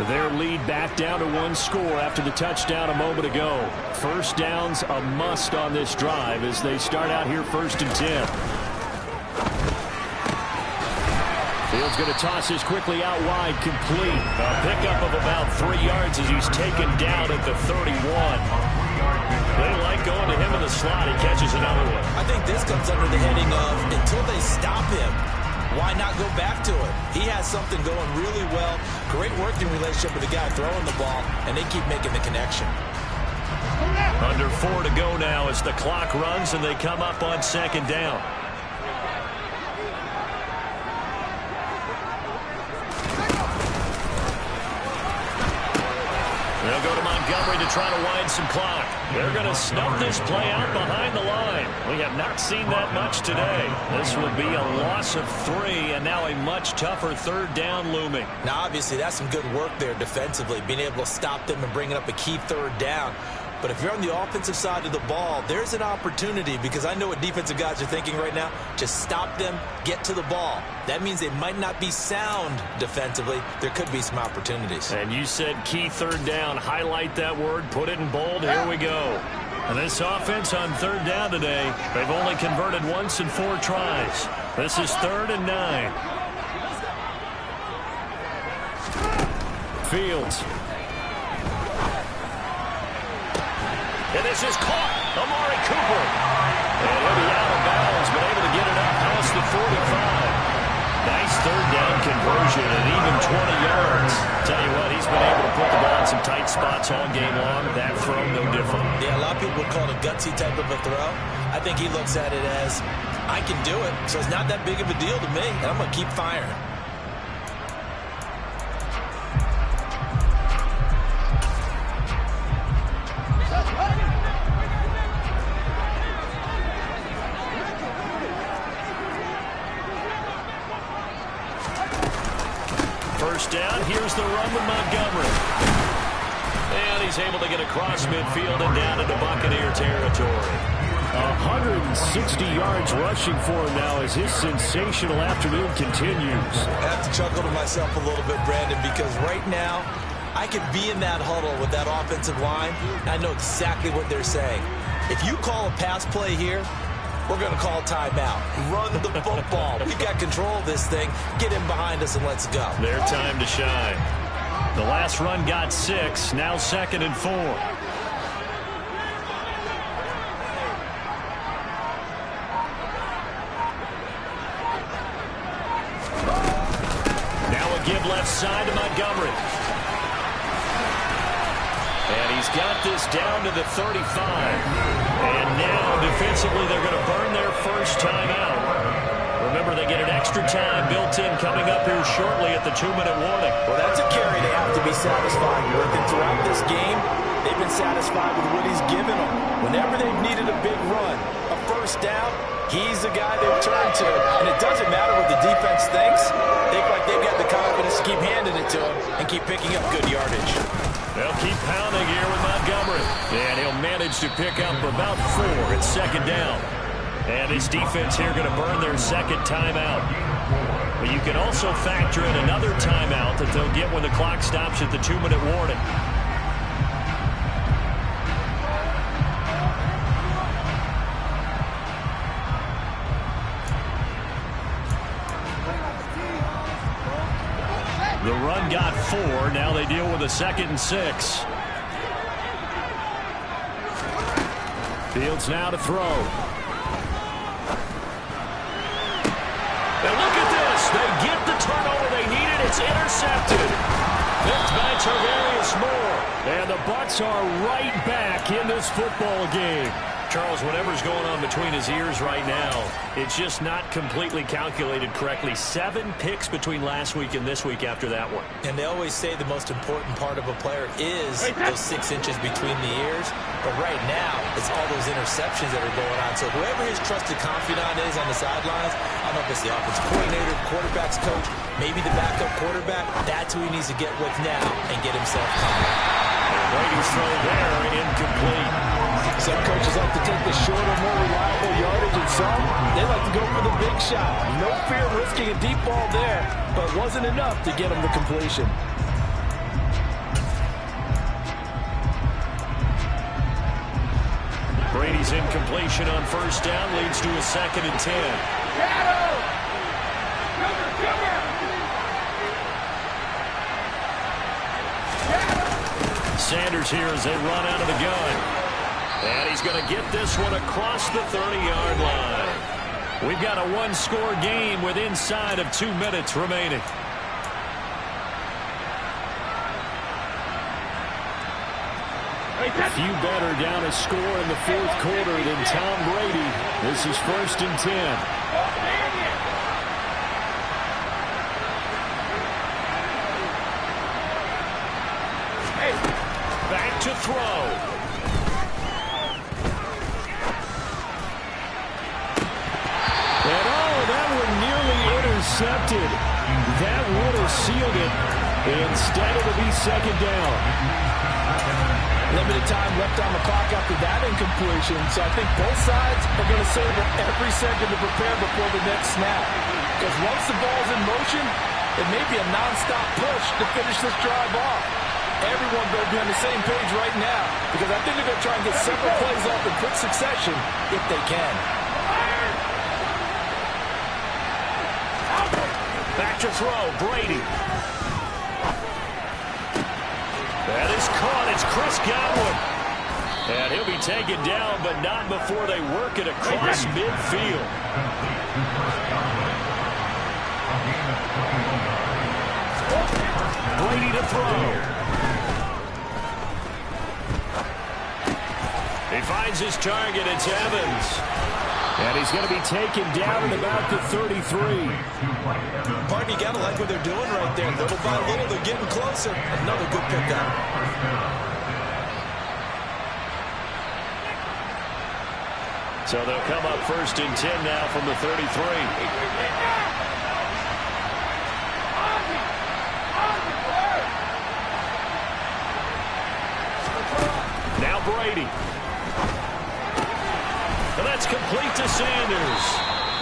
Their lead back down to 1 score after the touchdown a moment ago. First down's a must on this drive as they start out here 1st and 10. Fields going to toss this quickly out wide, complete. A pickup of about 3 yards as he's taken down at the 31. They like going to him in the slot. He catches another one. I think this comes under the heading of until they stop him, why not go back to it? He has something going really well. Great working relationship with the guy throwing the ball, and they keep making the connection. Under 4 to go now as the clock runs and they come up on 2nd down. They'll go to Montgomery to try to wind some clock. They're going to snuff this play out behind the line. We have not seen that much today. This will be a loss of 3, and now a much tougher 3rd down looming. Now, obviously, that's some good work there defensively, being able to stop them and bringing up a key 3rd down. But if you're on the offensive side of the ball, there's an opportunity, because I know what defensive guys are thinking right now. Just stop them, get to the ball. That means they might not be sound defensively. There could be some opportunities. And you said key 3rd down. Highlight that word. Put it in bold. Here we go. And this offense on 3rd down today, they've only converted once in 4 tries. This is 3rd and 9. Fields. And this is caught. Amari Cooper. And he'll be out of bounds, but able to get it up past the 45. Nice 3rd down conversion and even 20 yards. Tell you what, he's been able to put the ball in some tight spots all game long. That throw, no different. Yeah, a lot of people would call it a gutsy type of a throw. I think he looks at it as, I can do it, so it's not that big of a deal to me, and I'm going to keep firing. First down, here's the run with Montgomery. And he's able to get across midfield and down into Buccaneer territory. 160 yards rushing for him now as his sensational afternoon continues. I have to chuckle to myself a little bit, Brandon, because right now I could be in that huddle with that offensive line, and I know exactly what they're saying. If you call a pass play here, we're going to call timeout. Run the football. We've got control of this thing. Get in behind us and let's go. Their time to shine. The last run got 6. Now 2nd and 4. Now a give left side to Montgomery. And he's got this down to the 35. And now, defensively, they're going to burn their first timeout. Remember, they get an extra time built in coming up here shortly at the 2-minute warning. Well, that's a carry they have to be satisfied with. And throughout this game, they've been satisfied with what he's given them. Whenever they've needed a big run, a first down, he's the guy they've turned to. And it doesn't matter what the defense thinks. They look like they've got the confidence to keep handing it to him and keep picking up good yardage. They'll keep pounding here with Montgomery. And he'll manage to pick up about 4 at 2nd down. And this defense here going to burn their 2nd timeout. But you can also factor in another timeout that they'll get when the clock stops at the 2-minute warning. The run got 4. Now they deal with a 2nd and 6. Fields now to throw. And look at this. They get the turnover they needed. It's intercepted. Picked by Tarvarius Moore. And the Bucs are right back in this football game. Charles, whatever's going on between his ears right now, it's just not completely calculated correctly. 7 picks between last week and this week after that one. And they always say the most important part of a player is those 6 inches between the ears. But right now, it's all those interceptions that are going on. So whoever his trusted confidant is on the sidelines, I don't know if it's the offensive coordinator, quarterback's coach, maybe the backup quarterback, that's who he needs to get with now and get himself calm. Brady's throw there, incomplete. Some coaches like to take the shorter, more reliable yardage, and some, they like to go for the big shot. No fear of risking a deep ball there, but wasn't enough to get him the completion. Brady's incompletion on first down leads to a 2nd and 10. Sanders here as they run out of the gun. And he's going to get this one across the 30-yard line. We've got a 1-score game with inside of 2 minutes remaining. A few better down a score in the 4th quarter than Tom Brady. This is 1st and 10. Back to throw. And that one nearly intercepted. That would have sealed it. Instead, it'll be 2nd down. Limited time left on the clock after that incompletion, so I think both sides are going to savor every second to prepare before the next snap. Because once the ball's in motion, it may be a nonstop push to finish this drive off. Everyone better be on the same page right now, because I think they're going to try and get several plays off in quick succession if they can. Back to throw, Brady. That is caught. It's Chris Godwin. And he'll be taken down, but not before they work it across midfield. Brady to throw. He finds his target. It's Evans. And he's going to be taken down at about the 33. Pardon, you got to like what they're doing right there. Little by little, they're getting closer. Another good pickup. So they'll come up 1st and 10 now from the 33. Now Brady. And that's complete to Sanders.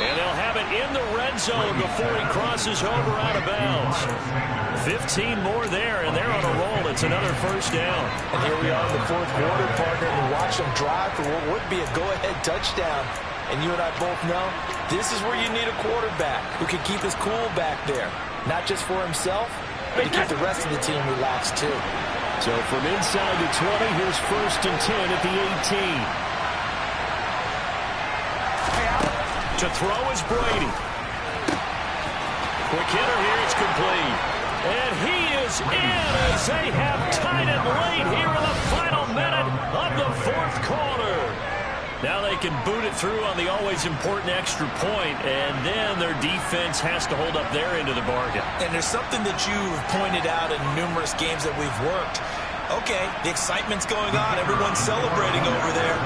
And they'll have it in the red zone before he crosses over out of bounds. 15 more there, and they're on a roll. It's another 1st down. And here we are in the 4th quarter, partner, and watch them drive for what would be a go-ahead touchdown. And you and I both know this is where you need a quarterback who can keep his cool back there. Not just for himself, but to keep the rest of the team relaxed too. So from inside the 20, here's 1st and 10 at the 18. To throw is Brady. Quick hitter here, it's complete. And he is in as they have tied it late here in the final minute of the 4th quarter. Now they can boot it through on the always important extra point, and then their defense has to hold up their end of the bargain. And there's something that you've pointed out in numerous games that we've worked. Okay, the excitement's going on. Everyone's celebrating over there.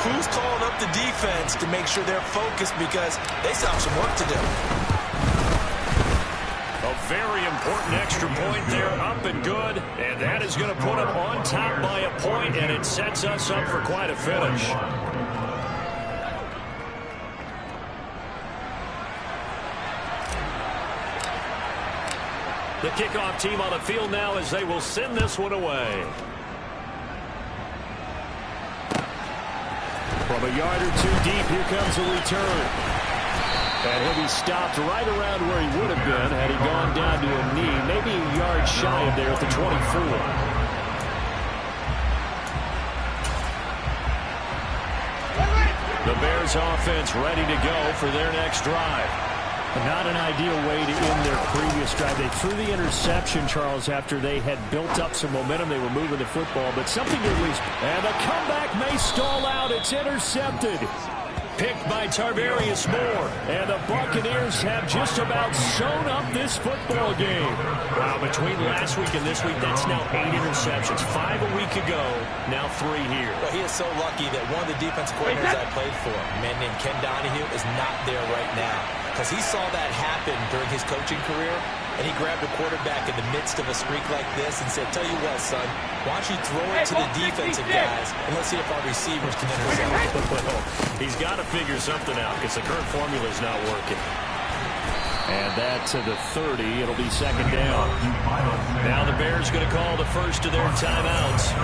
Who's calling up the defense to make sure they're focused, because they still have some work to do? A very important extra point there, up and good. And that is going to put them on top by a point, and it sets us up for quite a finish. The kickoff team on the field now as they will send this one away. From a yard or 2 deep, here comes a return. And he'll be stopped right around where he would have been had he gone down to a knee, maybe a yard shy of there at the 24. The Bears offense ready to go for their next drive. Not an ideal way to end their previous drive. They threw the interception, Charles, after they had built up some momentum. They were moving the football, but something to at least. And the comeback may stall out. It's intercepted. Picked by Tarvarius Moore. And the Buccaneers have just about sewn up this football game. Wow, between last week and this week, that's now 8 interceptions. 5 a week ago, now 3 here. Well, he is so lucky that one of the defensive coordinators I played for, a man named Ken Donahue, is not there right now. Because he saw that happen during his coaching career, and he grabbed a quarterback in the midst of a streak like this and said, tell you what, son, why don't you throw it to the defensive guys, and let's see if our receivers can intercept it. Well, he's got to figure something out because the current formula is not working. And that to the 30. It'll be second down. Now the Bears going to call the first of their timeouts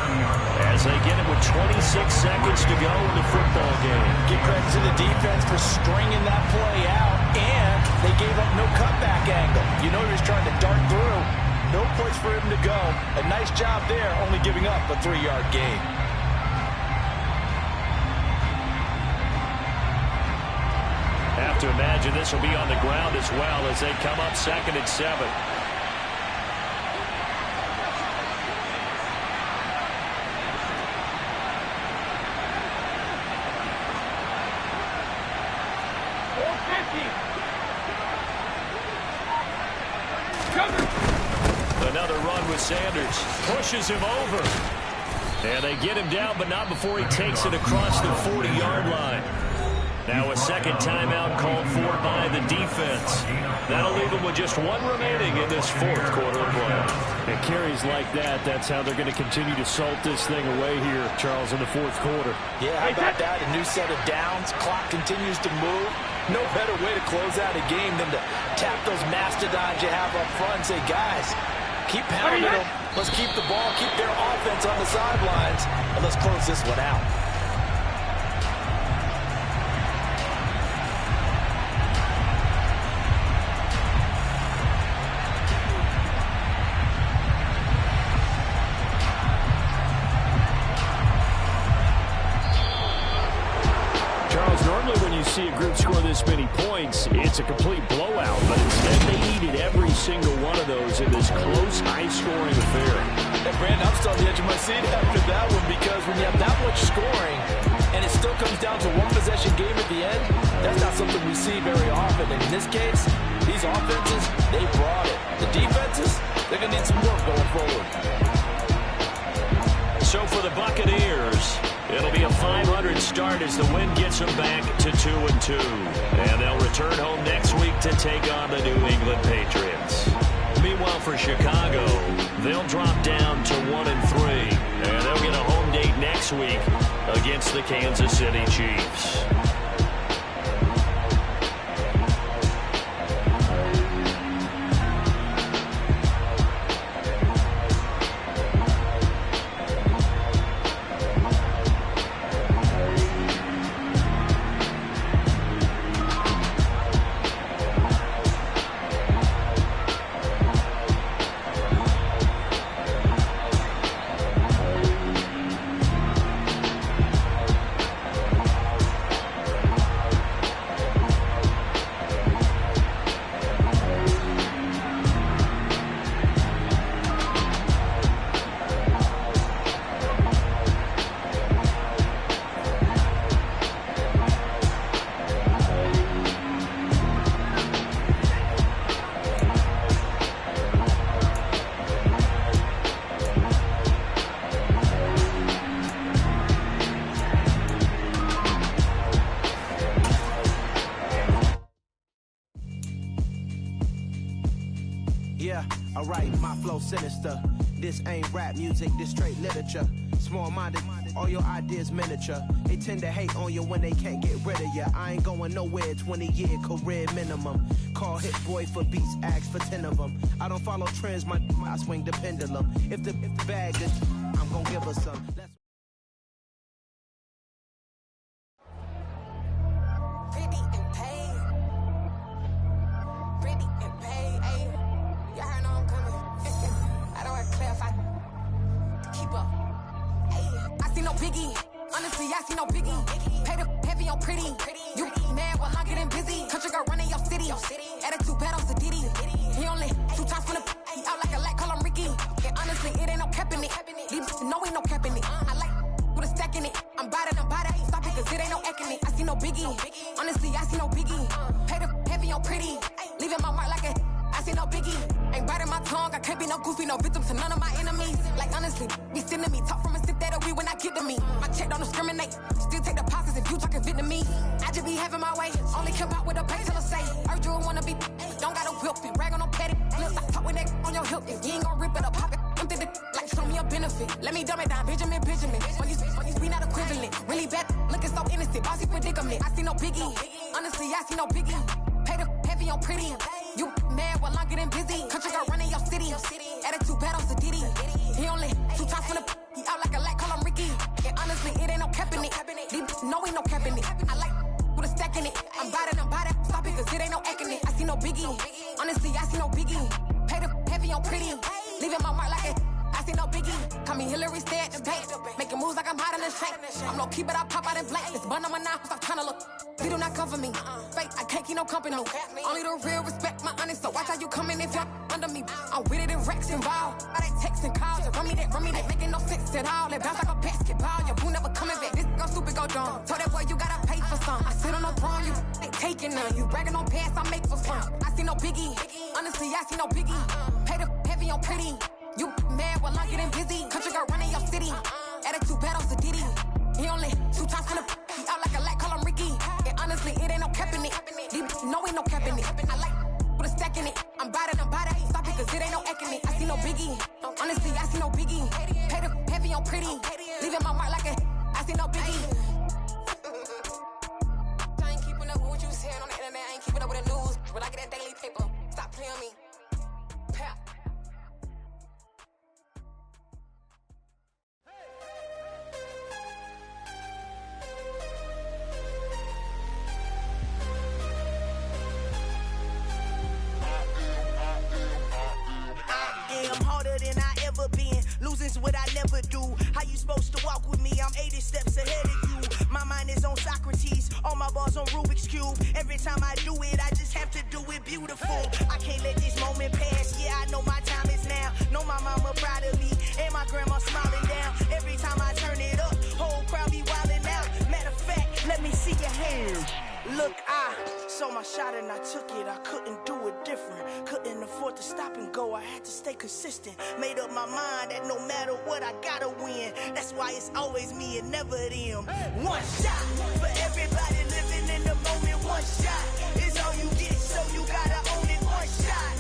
as they get it with 26 seconds to go in the football game. Give credit to the defense for stringing that play out, and they gave up no cutback angle. You know he was trying to dart through. No place for him to go. A nice job there, only giving up a 3-yard gain. Have to imagine this will be on the ground as well as they come up 2nd and 7. Another run with Sanders. Pushes him over. And they get him down, but not before he takes it across the 40-yard line. Now a second timeout called for by the defense. That'll leave them with just 1 remaining in this 4th quarter of play. And carries like that, that's how they're going to continue to salt this thing away here, Charles, in the 4th quarter. Yeah, how about that? A new set of downs. Clock continues to move. No better way to close out a game than to tap those mastodons you have up front and say, guys, keep pounding them. Let's keep the ball, keep their offense on the sidelines, and let's close this one out. See a group score this many points, it's a complete blowout, but instead they needed every single one of those in this close, high-scoring affair. And Brandon, I'm still on the edge of my seat after that one, because when you have that much scoring and it still comes down to one possession game at the end, that's not something we see very often. And in this case, these offenses, they brought it. The defenses, they're going to need some work going forward. So for the Buccaneers, it'll be a 500 start as the win gets them back to 2-2. And they'll return home next week to take on the New England Patriots. Meanwhile, for Chicago, they'll drop down to 1-3. And they'll get a home date next week against the Kansas City Chiefs. Yeah, alright, my flow sinister. This ain't rap music, this straight literature. Small-minded, all your ideas miniature. They tend to hate on you when they can't get rid of you. I ain't going nowhere, 20-year career minimum. Call hit boy for beats, ask for 10 of them. I don't follow trends, I swing the pendulum. If the bag is, I'm gonna give her some. Pretty and paid. Pretty and paid, ayy. Y'all heard no I'm coming. I don't want to clarify. Keep up. Ayy. I see no biggie. Honestly, I see no biggie. Pay the heavy on pretty. You mad while I'm getting busy. Country girl running your city. Honestly, I see no biggie. Pay the heavy on pretty. Leaving my mark like a, I see no biggie. Ain't biting my tongue, I can't be no goofy, no victim to none of my enemies. Like honestly, be sending me talk from a sip that'll be when I get to me. My check don't discriminate, still take deposits if you talking Vietnamese. I just be having my way, only care about what the pay tell us say. Heard you wanna be, don't got a whip and rag on no petty. Look, I talk with that on your hip, if you ain't gon' rip it up, pop it. Empty the like show me a benefit. Let me dumb it down, Benjamin. When you we not equivalent, really bad, looking so innocent, bossy predicament. I see no biggie, honestly, I see no biggie. Pay the heavy on pretty. You mad while I'm getting busy. Country girl running your city. Attitude bad on Sadiddy. He only 2 times from the he out like a light, call him Ricky. And honestly, it ain't no cap in it. No, ain't no cap in it. I like with a stack in it. I'm by that. Stop it, cause it ain't no acting it. I see no biggie. Honestly, I see no biggie. Pay the heavy on pretty. Leaving my mark like it. I see no biggie. Call me Hillary, stay at the bank. Making moves like I'm hiding in shank. I'm low key, but I pop out in blank. It's bun on my knife, stop trying to look. They do not come for me. Fake, I can't keep no company. Only the real respect my honest. So watch how you coming if you're under me. I'm with it in Rex involved. I they texting calls. You run me that. Making no sense at all. They bounce like a basketball. Your boo never coming back. This go stupid, go dumb. Told that boy you gotta pay for some. I sit on no throne, you ain't taking none. You bragging on pants, I make for fun. I see no biggie. Honestly, I see no biggie. Pay the heavy on pretty. You mad while I'm getting busy. Country girl running your city. Attitude bad on Sadiddy. He only 2 times from the he out like a light, call him Ricky. And honestly, it ain't no cap in it. No, ain't no cap in it. I like with a stack in it. I'm by that. Stop it, cause it ain't no acting it. I see no biggie. Honestly, I see no biggie. Pay the heavy on pretty. Leaving my mark like a, I see no biggie. I ain't keeping up with what you saying on the internet. I ain't keeping up with the news. When I get that daily paper, stop playing me. Pap. I'm harder than I ever been. Losing's what I never do. How you supposed to walk with me? I'm 80 steps ahead of you. My mind is on Socrates. All my bars on Rubik's Cube. Every time I do it, I just have to do it beautiful. I can't let this moment pass. Yeah, I know my time is now. Know my mama proud of me. And my grandma smiling down. Every time I turn it up, whole crowd be wilding out. Matter of fact, let me see your hands. Look, I saw my shot and I took it. I couldn't do it different. Couldn't afford to stop and go. I had to stay consistent. Made up my mind that no matter what, I gotta win. That's why it's always me and never them. One shot for everybody living in the moment. One shot is all you get, so you gotta own it. One shot.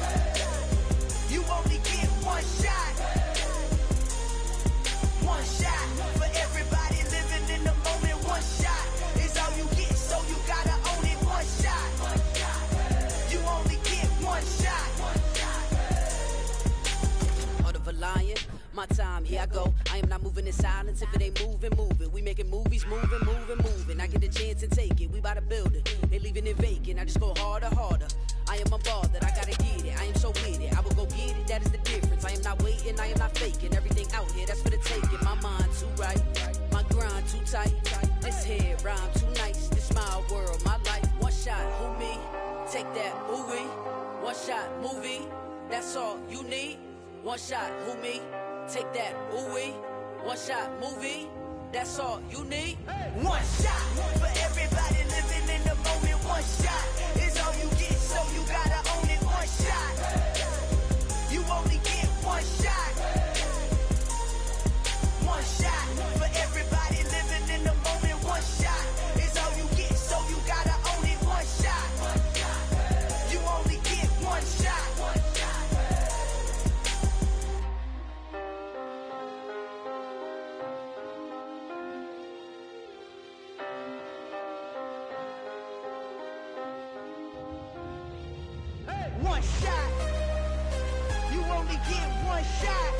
You only get one shot. One shot for everybody living in the moment. One shot is all you get, so you gotta own it. One shot. You only get one shot. Heart of a lion, my time, here I go. I am not moving in silence. If it ain't moving, move it. We making movies, moving. I get a chance and take it. We bout to build it. They leaving it vacant. I just go harder. I am unbothered. I gotta get it. I am so with it. I will go get it. That is the difference. I am not waiting. I am not faking. Everything out here, that's for the taking. My mind too right. My grind too tight. This head rhyme too nice. This my world, my life. One shot, who me? Take that, who we? One shot, movie. That's all you need. One shot, who me? Take that, who we? One shot, movie. That's all you need. One shot for everybody living in the moment. One shot is all you get, so you gotta own it. One shot. You only get one shot. One shot for everybody living in the moment. One shot is all you get, so you gotta own it. One shot. You only get one shot. One shot. You only get one shot.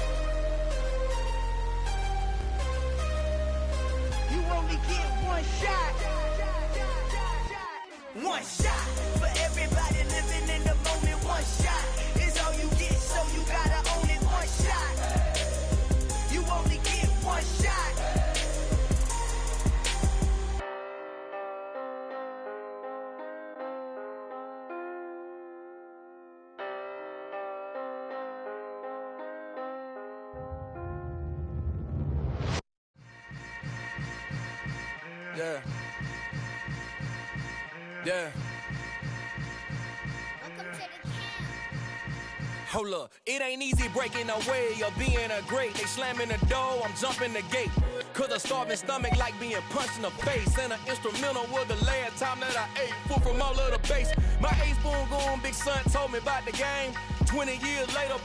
You only get one shot. One shot for everybody living in the moment. One shot is all you get, so you gotta own it. One shot. You only get one shot. Yeah. Yeah. Hold up, it ain't easy breaking away or being a great. They slamming the door, I'm jumping the gate. Cause a starving stomach like being punched in the face. And an instrumental was the last time that I ate food from all of the bass. My ace boom goon, big son told me about the game. 20 years later,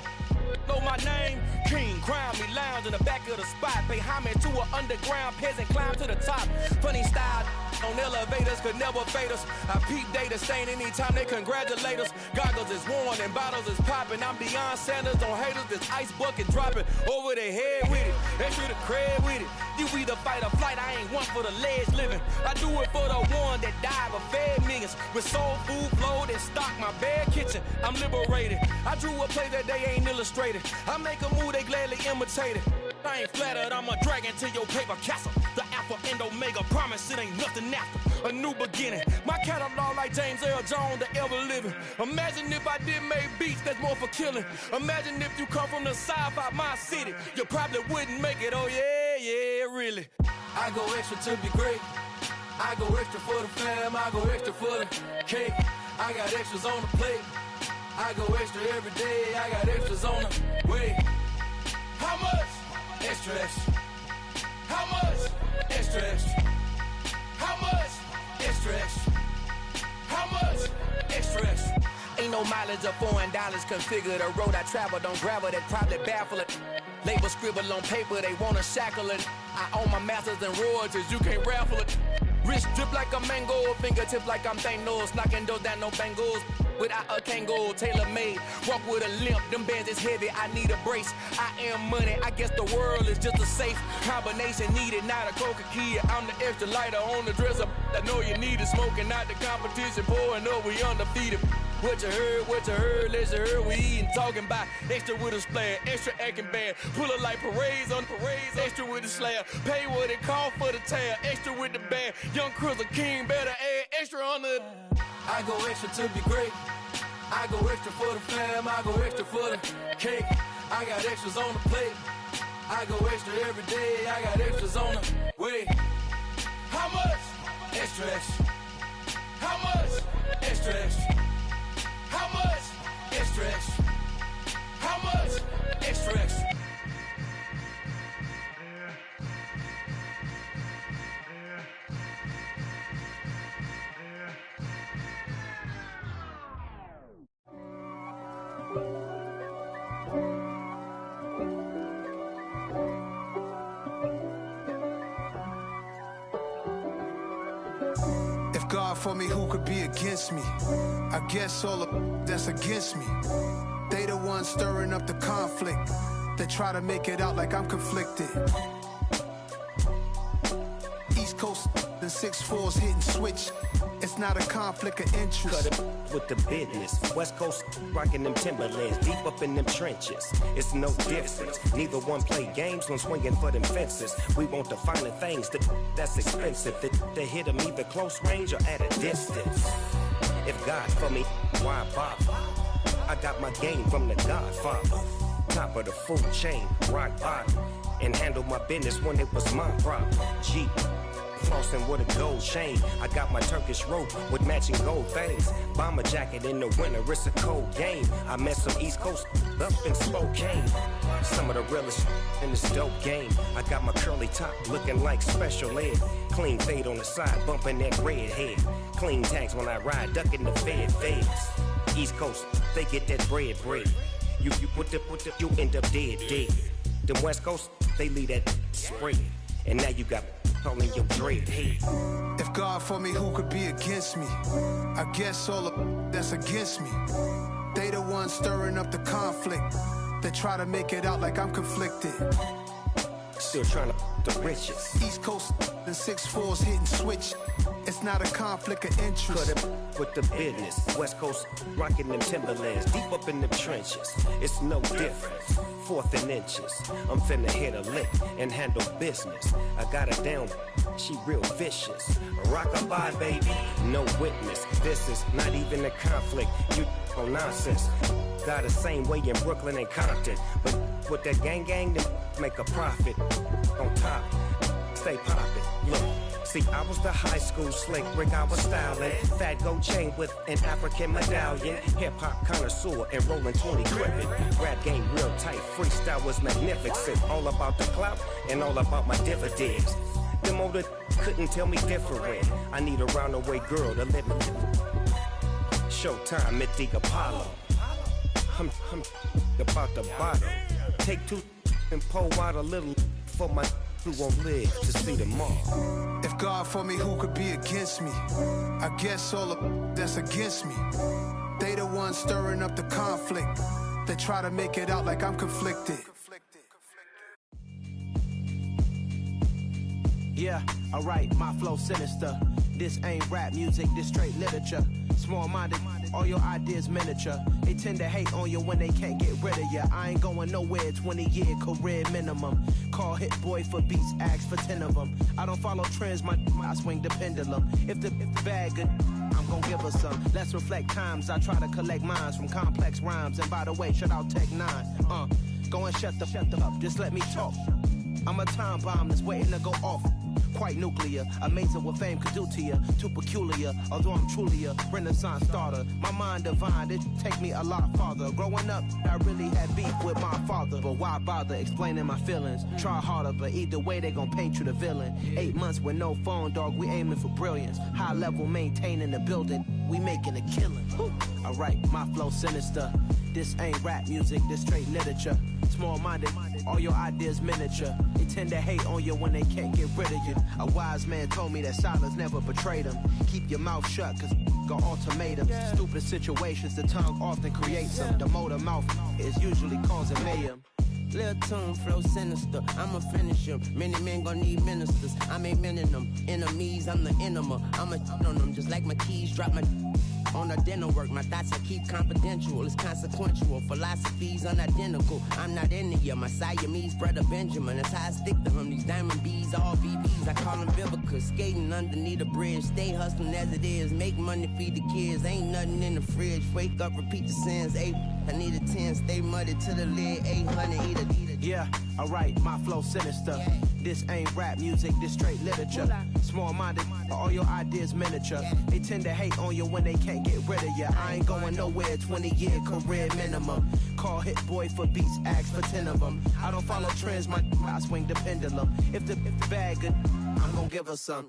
know my name. King, crown me, lounge in the back of the spot. Pay homage to an underground peasant, climb to the top. Funny style on elevators could never fade us. I peep data stain anytime they congratulate us. Goggles is worn and bottles is popping. I'm Deion Sanders on haters, this ice bucket dropping over their head with it. Extra the cred with it. You either fight or flight, I ain't one for the ledge living. I do it for the one that died but fed millions. With soul food flowed and stocked my bare kitchen. I'm liberated. I drew a play that they ain't illustrated. I make a move, they gladly imitate it. I ain't flattered, I'm a dragon to your paper castle. The Alpha and Omega, promise it ain't nothing after. A new beginning. My catalog like James Earl Jones, the ever living. Imagine if I did make beats that's more for killing. Imagine if you come from the south out my city. You probably wouldn't make it, oh yeah, really. I go extra to be great. I go extra for the fam, I go extra for the cake. I got extras on the plate. I go extra every day, I got extras on the way. How much? Extra, extra. How much? Extra, extra. How much? Extra, extra. How much? Extra, extra. Ain't no mileage of $4 configure the road I travel. Don't gravel that probably baffle it. Label scribble on paper, they wanna shackle it. I own my masters and royalties, you can't raffle it. Wrist drip like a mango, fingertips like I'm Thanos. Knocking those down, no bangles. Without a Kangol, tailor-made. Walk with a limp, them bands is heavy, I need a brace. I am money, I guess the world is just a safe combination needed, not a coca-key. I'm the extra lighter on the dresser. I know you need it, smoking out the competition, pouring up, we undefeated. What you heard, let's heard, we eating, talking about extra with a splash, extra acting bad. Pull up like parades on parades, extra with the slab. Pay what it cost for the tab, extra with the bag. Young Cruiser King, better add extra on the. I go extra to be great. I go extra for the fam, I go extra for the cake. I got extras on the plate. I go extra every day, I got extras on the way. How much? Extra, extra. How much? Extra, extra. How much? Extra, extra. How much? Extra, extra. If God for me, who could be against me? I guess all of that's against me. They the ones stirring up the conflict. They try to make it out like I'm conflicted. East Coast and 6'4's hitting switch. It's not a conflict of interest. Cut it with the business. West Coast rocking them Timberlands, deep up in them trenches. It's no difference. Neither one play games when swinging for them fences. We want the finer things that's expensive. That hit them either close range or at a distance. If God for me, why bother? I got my game from the Godfather. Top of the food chain, rock bottom. And handle my business when it was my problem. Jeep. Flossing with a gold chain. I got my Turkish rope with matching gold things. Bomber jacket in the winter, it's a cold game. I met some East Coast up in Spokane. Some of the realest in this dope game. I got my curly top looking like special ed. Clean fade on the side, bumping that red head. Clean tags when I ride, ducking the fades. East Coast, they get that bread. You end up dead. Them West Coast, they leave that spray. And now you got all in your dread head. If God for me, who could be against me? I guess all of that's against me. They the ones stirring up the conflict. They try to make it out like I'm conflicted. Still trying to the riches. East Coast and 6'4's hitting switch. It's not a conflict of interest. Cut it with the business. West Coast rocking them Timberlands, deep up in them trenches. It's no difference. 4th and inches. I'm finna hit a lick and handle business. I got her down, she real vicious. Rockabye, baby, no witness. This is not even a conflict. You on nonsense. Got the same way in Brooklyn and Compton. But with that gang, them make a profit. On top, stay poppin'. Look. See, I was the high school slick Rick, I was styling. Fat Bad gold chain with an African medallion. Hip-hop connoisseur and rolling 20 cribbing. Rap game real tight, freestyle was magnificent. All about the clout and all about my dividends. Them older couldn't tell me different. I need a roundaway girl to let me. Showtime at the Apollo. I'm about the bottom. Take two and pour out a little for my who won't live to see tomorrow. If God for me, who could be against me? I guess all of that's against me. They the ones stirring up the conflict. They try to make it out like I'm conflicted. Yeah, alright, my flow sinister. This ain't rap music, this straight literature. Small-minded, all your ideas miniature. They tend to hate on you when they can't get rid of you. I ain't going nowhere, 20-year career minimum. Call Hit Boy for beats, ask for 10 of them. I don't follow trends, I swing the pendulum. If the bag good, I'm gon' give her some. Let's reflect times, I try to collect minds from complex rhymes. And by the way, shout out Tech 9. Go and shut the up, just let me talk. I'm a time bomb that's waiting to go off. Quite nuclear, amazing what fame could do to you. Too peculiar, although I'm truly a renaissance starter. My mind divine, it take me a lot farther. Growing up, I really had beef with my father. But why bother explaining my feelings? Try harder, but either way they gon' paint you the villain. 8 months with no phone, dog, we aiming for brilliance. High level maintaining the building, we making a killing. Alright, my flow sinister. This ain't rap music, this straight literature. Small-minded, all your ideas miniature. They tend to hate on you when they can't get rid of you. A wise man told me that silence never betrayed him. Keep your mouth shut, cause got ultimatums. Stupid situations, the tongue often creates them. The motor mouth is usually causing mayhem. Lil' tune, flow sinister, I'ma finish him. Many men gon' need ministers, I'm aiming them. Enemies, I'm the enema. I'ma on them, just like my keys, drop my on the dental work. My thoughts I keep confidential, it's consequential. Philosophies unidentical, I'm not into ya. My Siamese brother Benjamin, that's how I stick to him. These diamond bees, all BBs, I call them Vivica. Skating underneath a bridge, stay hustling as it is. Make money, feed the kids, ain't nothing in the fridge. Wake up, repeat the sins, I need a 10, stay muddy to the lid, 800, eat a. Yeah, alright, my flow sinister. This ain't rap music, this straight literature. Small-minded, all your ideas miniature. They tend to hate on you when they can't get rid of you. I ain't going nowhere, 20-year career minimum. Call Hit Boy for beats, ask for 10 of them. I don't follow trends, I swing the pendulum. If the bag good, I'm gon' give her some.